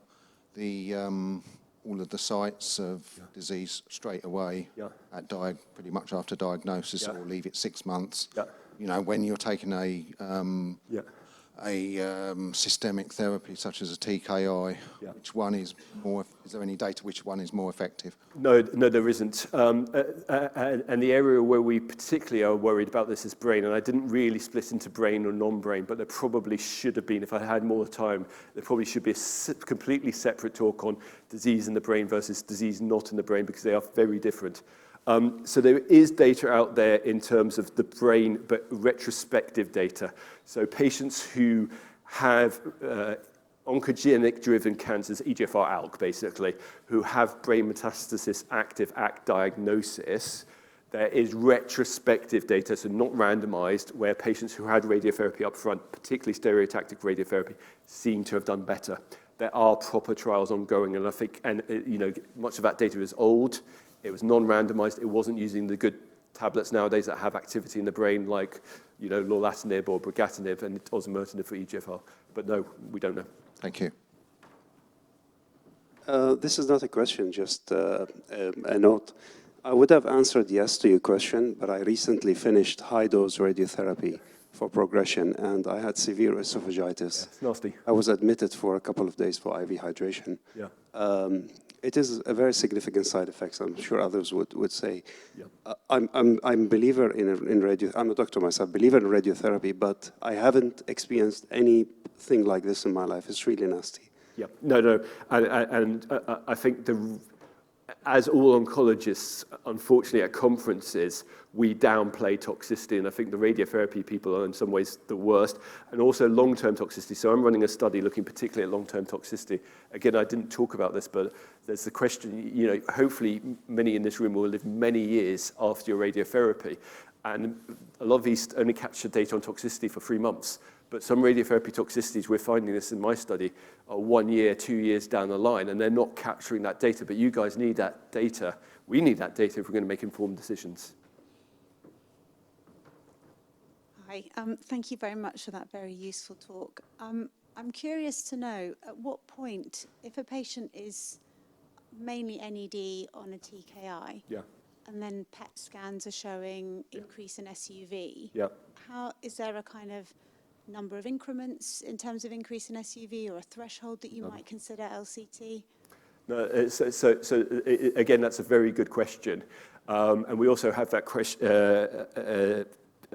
all of the sites of disease straight away at pretty much after diagnosis, or leave it 6 months? When you're taking a systemic therapy such as a TKI, which one is more? Is there any data which one is more effective? No, there isn't. And the area where we particularly are worried about this is brain. And I didn't really split into brain or non-brain, but there probably should have been. If I had more time, there probably should be a completely separate talk on disease in the brain versus disease not in the brain, because they are very different. So there is data out there in terms of the brain, but retrospective data. So patients who have oncogenic-driven cancers, EGFR ALK basically, who have brain metastasis active at diagnosis, there is retrospective data, so not randomized, where patients who had radiotherapy up front, particularly stereotactic radiotherapy, seem to have done better. There are proper trials ongoing, and I think, much of that data is old. It was non-randomized. It wasn't using the good tablets nowadays that have activity in the brain, like lorlatinib or brigatinib and osimertinib for EGFR. But no, we don't know. Thank you. This is not a question, just a note. I would have answered yes to your question, but I recently finished high-dose radiotherapy for progression, and I had severe esophagitis. It's nasty. I was admitted for a couple of days for IV hydration. It is a very significant side effect, I'm sure others would say. I'm a believer in radio. I'm a doctor myself, believer in radiotherapy, but I haven't experienced anything like this in my life. It's really nasty. No, and I think as all oncologists, unfortunately at conferences, we downplay toxicity, and I think the radiotherapy people are in some ways the worst, and also long-term toxicity. So I'm running a study looking particularly at long-term toxicity. Again, I didn't talk about this, but there's the question, hopefully many in this room will live many years after your radiotherapy, and a lot of these only capture data on toxicity for 3 months. But some radiotherapy toxicities, we're finding this in my study, are 1 year, 2 years down the line, and they're not capturing that data. But you guys need that data. We need that data if we're going to make informed decisions. Hi, thank you very much for that very useful talk. I'm curious to know, at what point, if a patient is mainly NED on a TKI, and then PET scans are showing increase in SUV, how is there a kind of number of increments in terms of increase in SUV, or a threshold that you might consider LCT? No, again, that's a very good question. And we also have that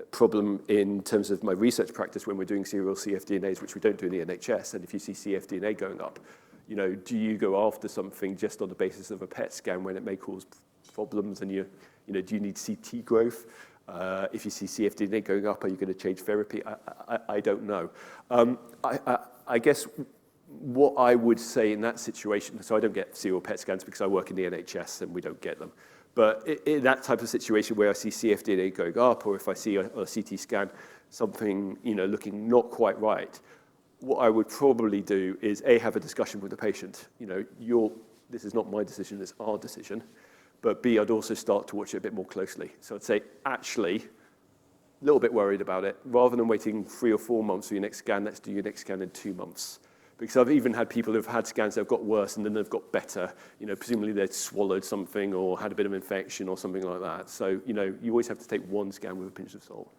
problem in terms of my research practice when we're doing serial CFDNAs, which we don't do in the NHS. And if you see CFDNA going up, do you go after something just on the basis of a PET scan when it may cause problems? And do you need CT growth? If you see CFDNA going up, are you going to change therapy? I don't know. I guess what I would say in that situation, so I don't get serial PET scans because I work in the NHS and we don't get them. But in that type of situation where I see CFDNA going up, or if I see a CT scan something looking not quite right, what I would probably do is have a discussion with the patient. This is not my decision, it's our decision. But B, I'd also start to watch it a bit more closely. So I'd say, actually, a little bit worried about it. Rather than waiting 3 or 4 months for your next scan, let's do your next scan in 2 months. Because I've even had people who've had scans that have got worse and then they've got better. Presumably they'd swallowed something or had a bit of infection or something like that. So, you always have to take one scan with a pinch of salt.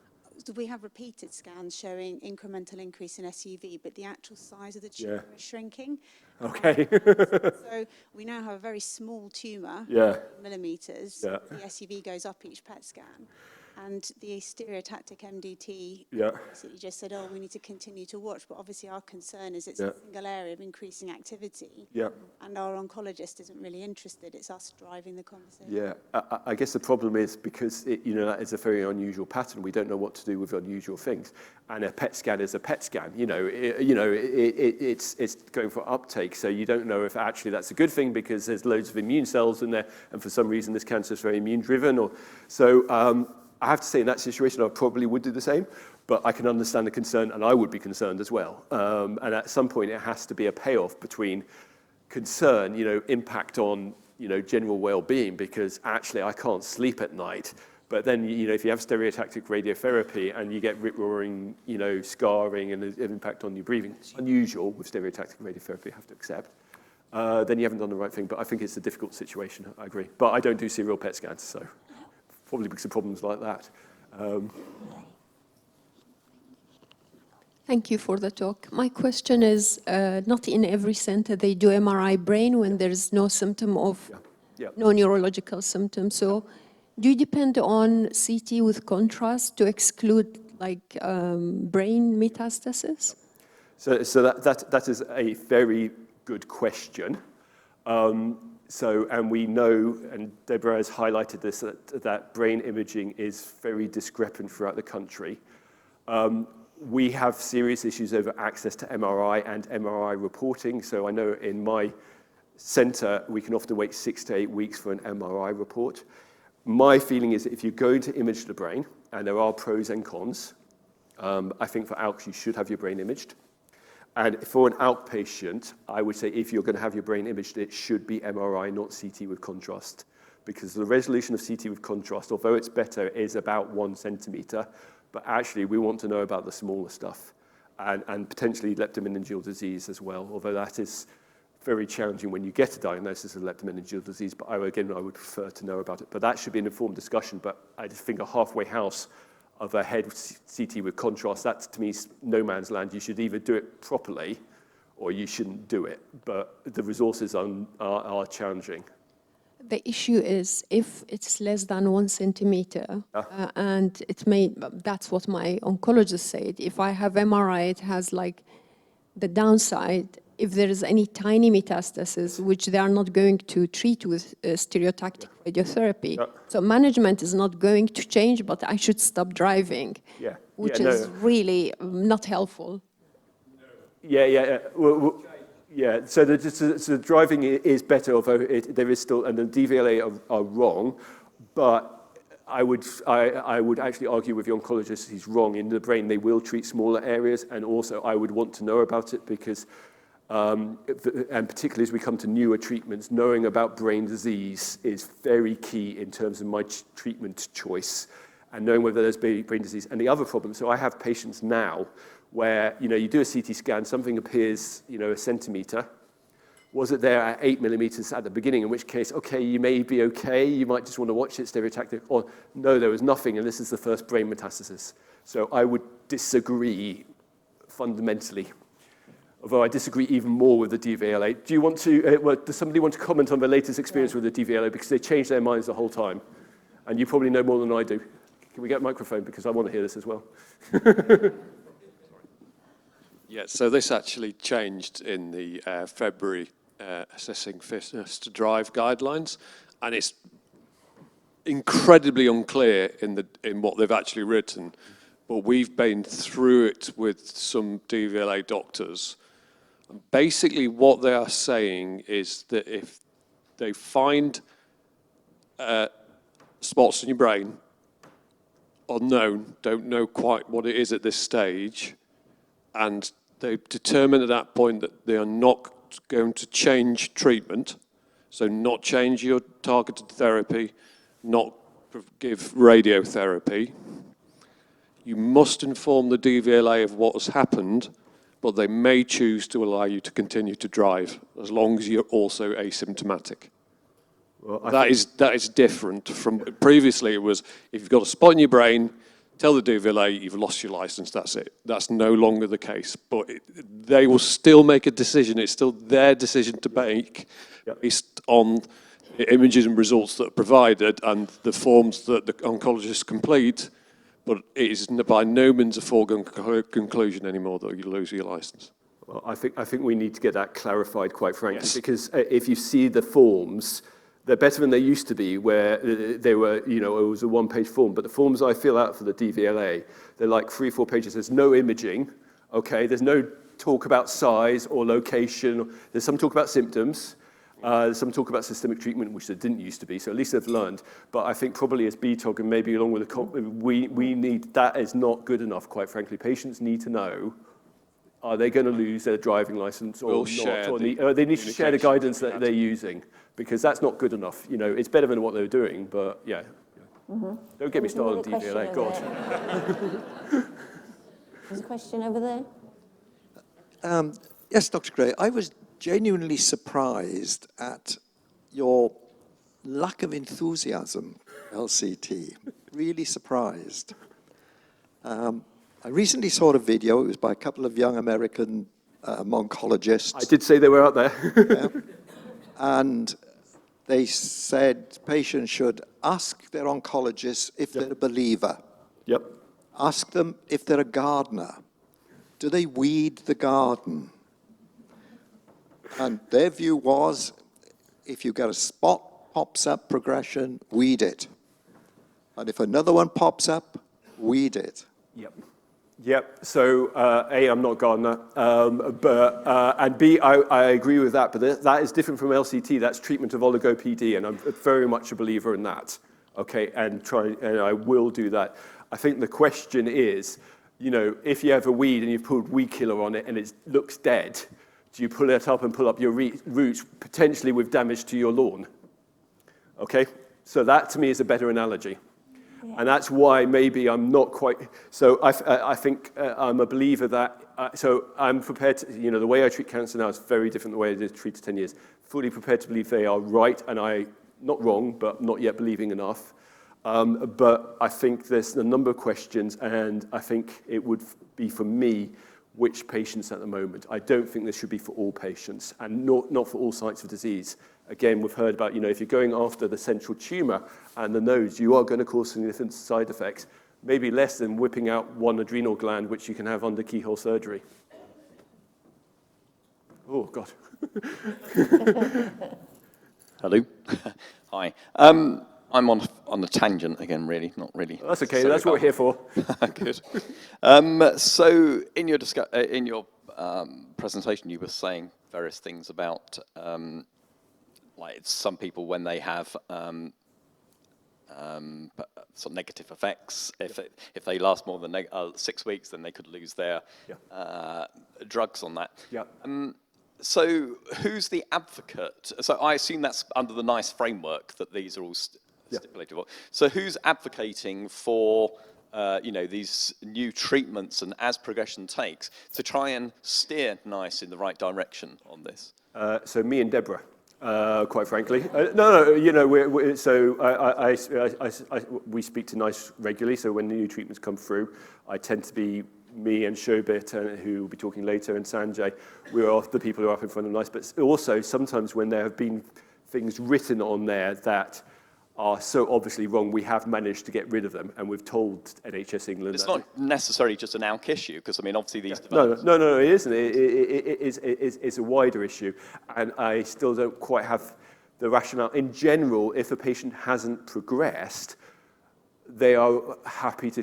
We have repeated scans showing incremental increase in SUV, but the actual size of the tumour is shrinking. Okay. So we now have a very small tumour, millimetres. The SUV goes up each PET scan. And the stereotactic MDT basically just said, we need to continue to watch. But obviously our concern is it's a single area of increasing activity. And our oncologist isn't really interested. It's us driving the conversation. I guess the problem is because that is a very unusual pattern. We don't know what to do with unusual things. And a PET scan is a PET scan. It's going for uptake. So you don't know if actually that's a good thing because there's loads of immune cells in there. And for some reason, this cancer is very immune driven. I have to say in that situation, I probably would do the same, but I can understand the concern and I would be concerned as well. And at some point it has to be a payoff between concern, impact on, general well-being, because actually I can't sleep at night. But then, if you have stereotactic radiotherapy and you get rip-roaring, scarring and an impact on your breathing, it's unusual with stereotactic radiotherapy, you have to accept. Then you haven't done the right thing, but I think it's a difficult situation, I agree. But I don't do serial PET scans, so probably because of problems like that. Thank you for the talk. My question is, not in every center they do MRI brain when there's no symptom of, no neurological symptoms. So do you depend on CT with contrast to exclude brain metastasis? So that is a very good question. And we know, and Deborah has highlighted this, that brain imaging is very discrepant throughout the country. We have serious issues over access to MRI and MRI reporting. So I know in my center, we can often wait 6 to 8 weeks for an MRI report. My feeling is that if you're going to image the brain, and there are pros and cons, I think for ALK, you should have your brain imaged. And for an ALK patient, I would say if you're going to have your brain imaged, it should be MRI, not CT with contrast. Because the resolution of CT with contrast, although it's better, is about 1 centimeter. But actually, we want to know about the smaller stuff and potentially leptomeningeal disease as well, although that is very challenging when you get a diagnosis of leptomeningeal disease. But I would prefer to know about it. But that should be an informed discussion. But I just think a halfway house of a head CT with contrast, that to me is no man's land. You should either do it properly or you shouldn't do it. But the resources are challenging. The issue is if it's less than 1 centimeter, and that's what my oncologist said. If I have MRI, it has the downside. If there is any tiny metastasis, which they are not going to treat with stereotactic radiotherapy. So management is not going to change, but I should stop driving, which is really not helpful. So the driving is better, although there is still, and the DVLA are wrong, but I would actually argue with the oncologist he's wrong. In the brain, they will treat smaller areas, and also I would want to know about it because, and particularly as we come to newer treatments, knowing about brain disease is very key in terms of my treatment choice, and knowing whether there's brain disease. And the other problem, so I have patients now where, you do a CT scan, something appears, a centimetre. Was it there at 8 millimeters at the beginning, in which case, okay, you may be okay, you might just want to watch it, stereotactic, or no, there was nothing, and this is the first brain metastasis. So I would disagree fundamentally, although I disagree even more with the DVLA. Do you want to, does somebody want to comment on the latest experience with the DVLA, because they changed their minds the whole time, and you probably know more than I do. Can we get a microphone, because I want to hear this as well. Yeah, so this actually changed in the February assessing fitness to drive guidelines, and it's incredibly unclear in what they've actually written, but we've been through it with some DVLA doctors. And basically what they are saying is that if they find spots in your brain unknown, don't know quite what it is at this stage, and they determine at that point that they are not going to change treatment, so not change your targeted therapy, not give radiotherapy. You must inform the DVLA of what has happened, but they may choose to allow you to continue to drive as long as you're also asymptomatic. Well, that is different from previously. It was if you've got a spot in your brain, tell the DVLA you've lost your license, that's it. That's no longer the case. But they will still make a decision. It's still their decision to make based on the images and results that are provided and the forms that the oncologists complete. But it is by no means a foregone conclusion anymore that you lose your license. Well, I think we need to get that clarified, quite frankly, because if you see the forms, they're better than they used to be, where they were, it was a one-page form. But the forms I fill out for the DVLA, they're like 3-4 pages. There's no imaging, okay? There's no talk about size or location. There's some talk about symptoms. There's some talk about systemic treatment, which there didn't used to be. So at least they've learned. But I think probably as BTOG and maybe along with the we need, that is not good enough, quite frankly. Patients need to know, are they going to lose their driving license or not? Or they need to share the guidance that they're using, because that's not good enough. It's better than what they were doing, but yeah. Mm-hmm. Don't get me started on DVLA, God. There's a question over there. Yes, Dr. Gray, I was genuinely surprised at your lack of enthusiasm, LCT. Really surprised. I recently saw a video, it was by a couple of young American oncologists. I did say they were out there. Yeah. And they said patients should ask their oncologist if they're a believer. Yep. Ask them if they're a gardener. Do they weed the garden? And their view was, if you get a spot pops up, progression, weed it. And if another one pops up, weed it. Yep. So A, I'm not a gardener, and B, I agree with that. But that is different from LCT. That's treatment of oligopD, and I'm very much a believer in that. Okay, and I will do that. I think the question is, if you have a weed and you've pulled weed killer on it and it looks dead, do you pull it up and pull up your roots potentially with damage to your lawn? Okay, so that to me is a better analogy. And that's why maybe I'm not quite, so I think I'm a believer that, so I'm prepared to, the way I treat cancer now is very different than the way I did treat 10 years. Fully prepared to believe they are right, and not wrong, but not yet believing enough. But I think there's a number of questions, and I think it would be for me, which patients at the moment. I don't think this should be for all patients, and not for all sites of disease. Again, we've heard about, if you're going after the central tumor and the nodes, you are going to cause significant side effects, maybe less than whipping out one adrenal gland, which you can have under keyhole surgery. Oh, God. Hello. Hi. I'm on a tangent again, really, not really. That's okay, that's what we're here for. Good. So in your presentation, you were saying various things about like some people when they have sort of negative effects. If they last more than 6 weeks, then they could lose their drugs on that. Yeah. So who's the advocate? So I assume that's under the NICE framework that these are all stipulated for. So who's advocating for these new treatments and as progression takes to try and steer NICE in the right direction on this? So me and Deborah. Quite frankly, we speak to NICE regularly. So when the new treatments come through, I tend to be me and Shobit, who will be talking later, and Sanjay. We are the people who are up in front of NICE. But also sometimes when there have been things written on there that are so obviously wrong, we have managed to get rid of them, and we've told NHS England. It's not necessarily just an ALK issue, because I mean, obviously these. No, it isn't. It's a wider issue, and I still don't quite have the rationale. In general, if a patient hasn't progressed, they are happy to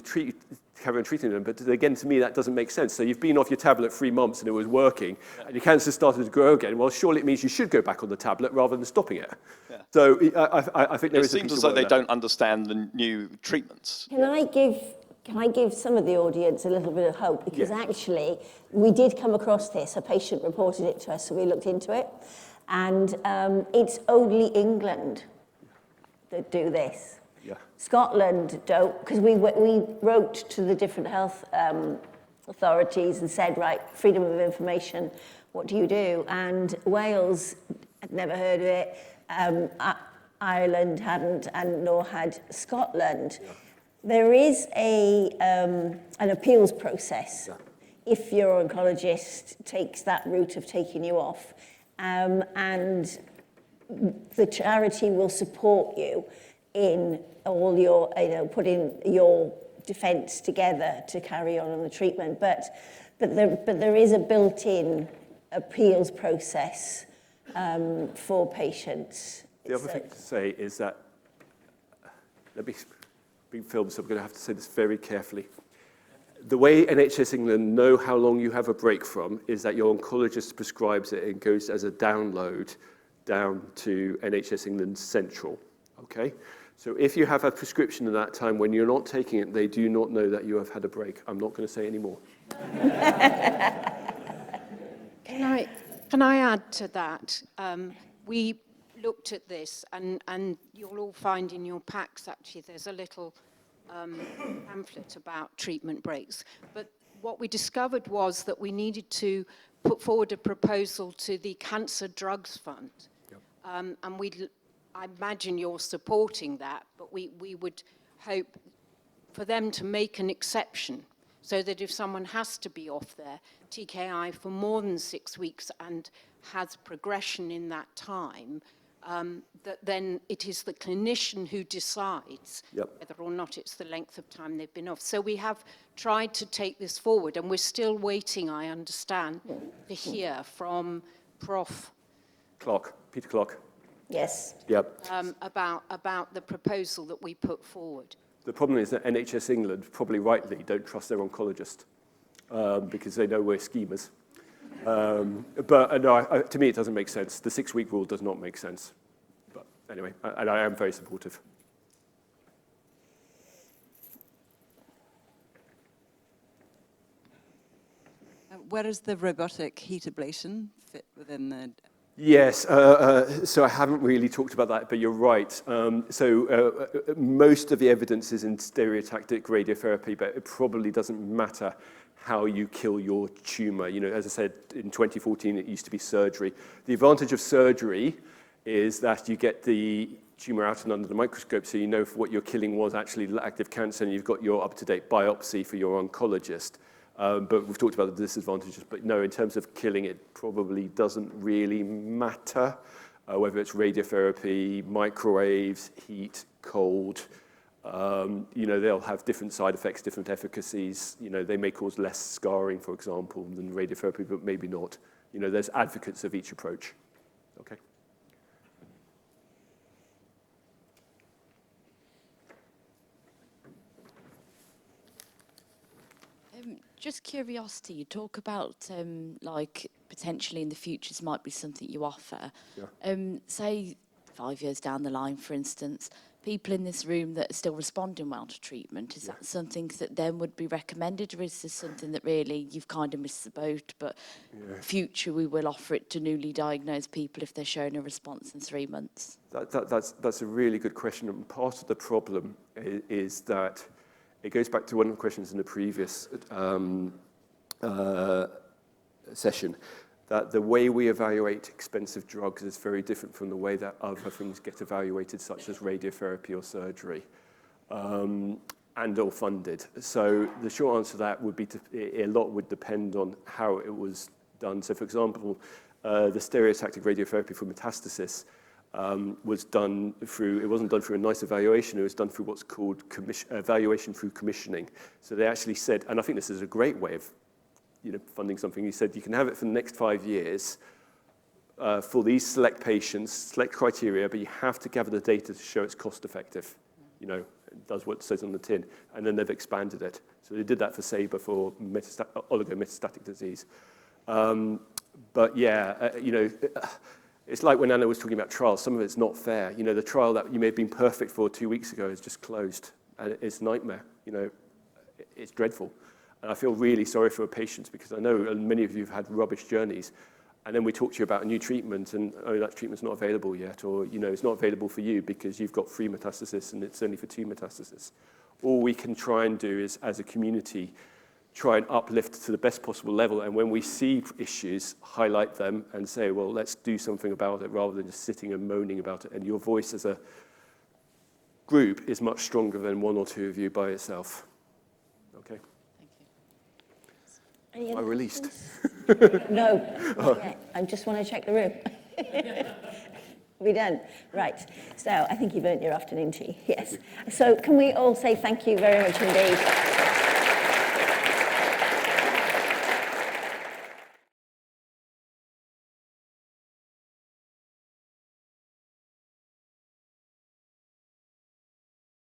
carry on treating them. But again, to me, that doesn't make sense. So you've been off your tablet 3 months and it was working, and your cancer started to grow again. Well, surely it means you should go back on the tablet rather than stopping it. Yeah. So I think there is. It seems as though they don't understand the new treatments. Can I give some of the audience a little bit of hope? Because actually, we did come across this. A patient reported it to us, so we looked into it. And it's only England that do this. Yeah. Scotland don't, because we wrote to the different health authorities and said, right, freedom of information, what do you do? And Wales had never heard of it, Ireland hadn't, and nor had Scotland. Yeah. There is an appeals process if your oncologist takes that route of taking you off, and the charity will support you in all your, putting your defence together to carry on the treatment. But there is a built-in appeals process for patients. The other thing to say is that, let me being filmed, so I'm going to have to say this very carefully. The way NHS England know how long you have a break from is that your oncologist prescribes it and goes as a download down to NHS England Central, okay? So if you have a prescription at that time when you're not taking it, they do not know that you have had a break. I'm not going to say any more. Can I add to that? We looked at this, and you'll all find in your packs, actually, there's a little pamphlet about treatment breaks. But what we discovered was that we needed to put forward a proposal to the Cancer Drugs Fund. Yep. And I imagine you're supporting that, but we would hope for them to make an exception so that if someone has to be off their TKI for more than 6 weeks and has progression in that time, that then it is the clinician who decides whether or not it's the length of time they've been off. So we have tried to take this forward, and we're still waiting, I understand, to hear from Prof. Peter Clark. Yes. Yep. About the proposal that we put forward. The problem is that NHS England, probably rightly, don't trust their oncologist because they know we're schemers. But no, to me, it doesn't make sense. The 6-week rule does not make sense. But anyway, and I am very supportive. Where does the robotic heat ablation fit within the... Yes, so I haven't really talked about that, but you're right. Most of the evidence is in stereotactic radiotherapy, but it probably doesn't matter how you kill your tumor. You know, as I said, in 2014, it used to be surgery. The advantage of surgery is that you get the tumor out and under the microscope, so you know if what you're killing was actually active cancer, and you've got your up-to-date biopsy for your oncologist. But we've talked about the disadvantages, but no, in terms of killing, it probably doesn't really matter, whether it's radiotherapy, microwaves, heat, cold. You know, they'll have different side effects, different efficacies. You know, they may cause less scarring, for example, than radiotherapy, but maybe not. You know, there's advocates of each approach. Okay. Just curiosity, you talk about like potentially in the future this might be something you offer. Yeah. Say 5 years down the line, for instance, people in this room that are still responding well to treatment, is that something that then would be recommended, or is this something that really you've kind of missed the boat, but future we will offer it to newly diagnosed people if they're showing a response in 3 months? That's a really good question, and part of the problem is that it goes back to one of the questions in the previous session, that the way we evaluate expensive drugs is very different from the way that other things get evaluated, such as radiotherapy or surgery, and or funded. So the short answer to that would be a lot would depend on how it was done. So for example, the stereotactic radiotherapy for metastasis was done through, it wasn't done through a nice evaluation, it was done through what's called evaluation through commissioning. So they actually said, and I think this is a great way of funding something. He said you can have it for the next 5 years for these select patients, select criteria, but you have to gather the data to show it's cost effective. It does what it says on the tin, and then they've expanded it. So they did that for SABR for oligometastatic disease. But yeah, it's like when Anna was talking about trials. Some of it's not fair. The trial that you may have been perfect for 2 weeks ago is just closed, and it's a nightmare. It's dreadful. And I feel really sorry for patients, because I know many of you have had rubbish journeys, and then we talk to you about a new treatment, and that treatment's not available yet, or it's not available for you because you've got 3 metastasis and it's only for 2 metastasis. All we can try and do is, as a community, try and uplift to the best possible level, and when we see issues, highlight them and say, well, let's do something about it, rather than just sitting and moaning about it. And your voice as a group is much stronger than 1 or 2 of you by itself. Okay. Am I released? No. Okay. I just want to check the room. We done? Right. So I think you've earned your afternoon tea. Yes. So can we all say thank you very much indeed?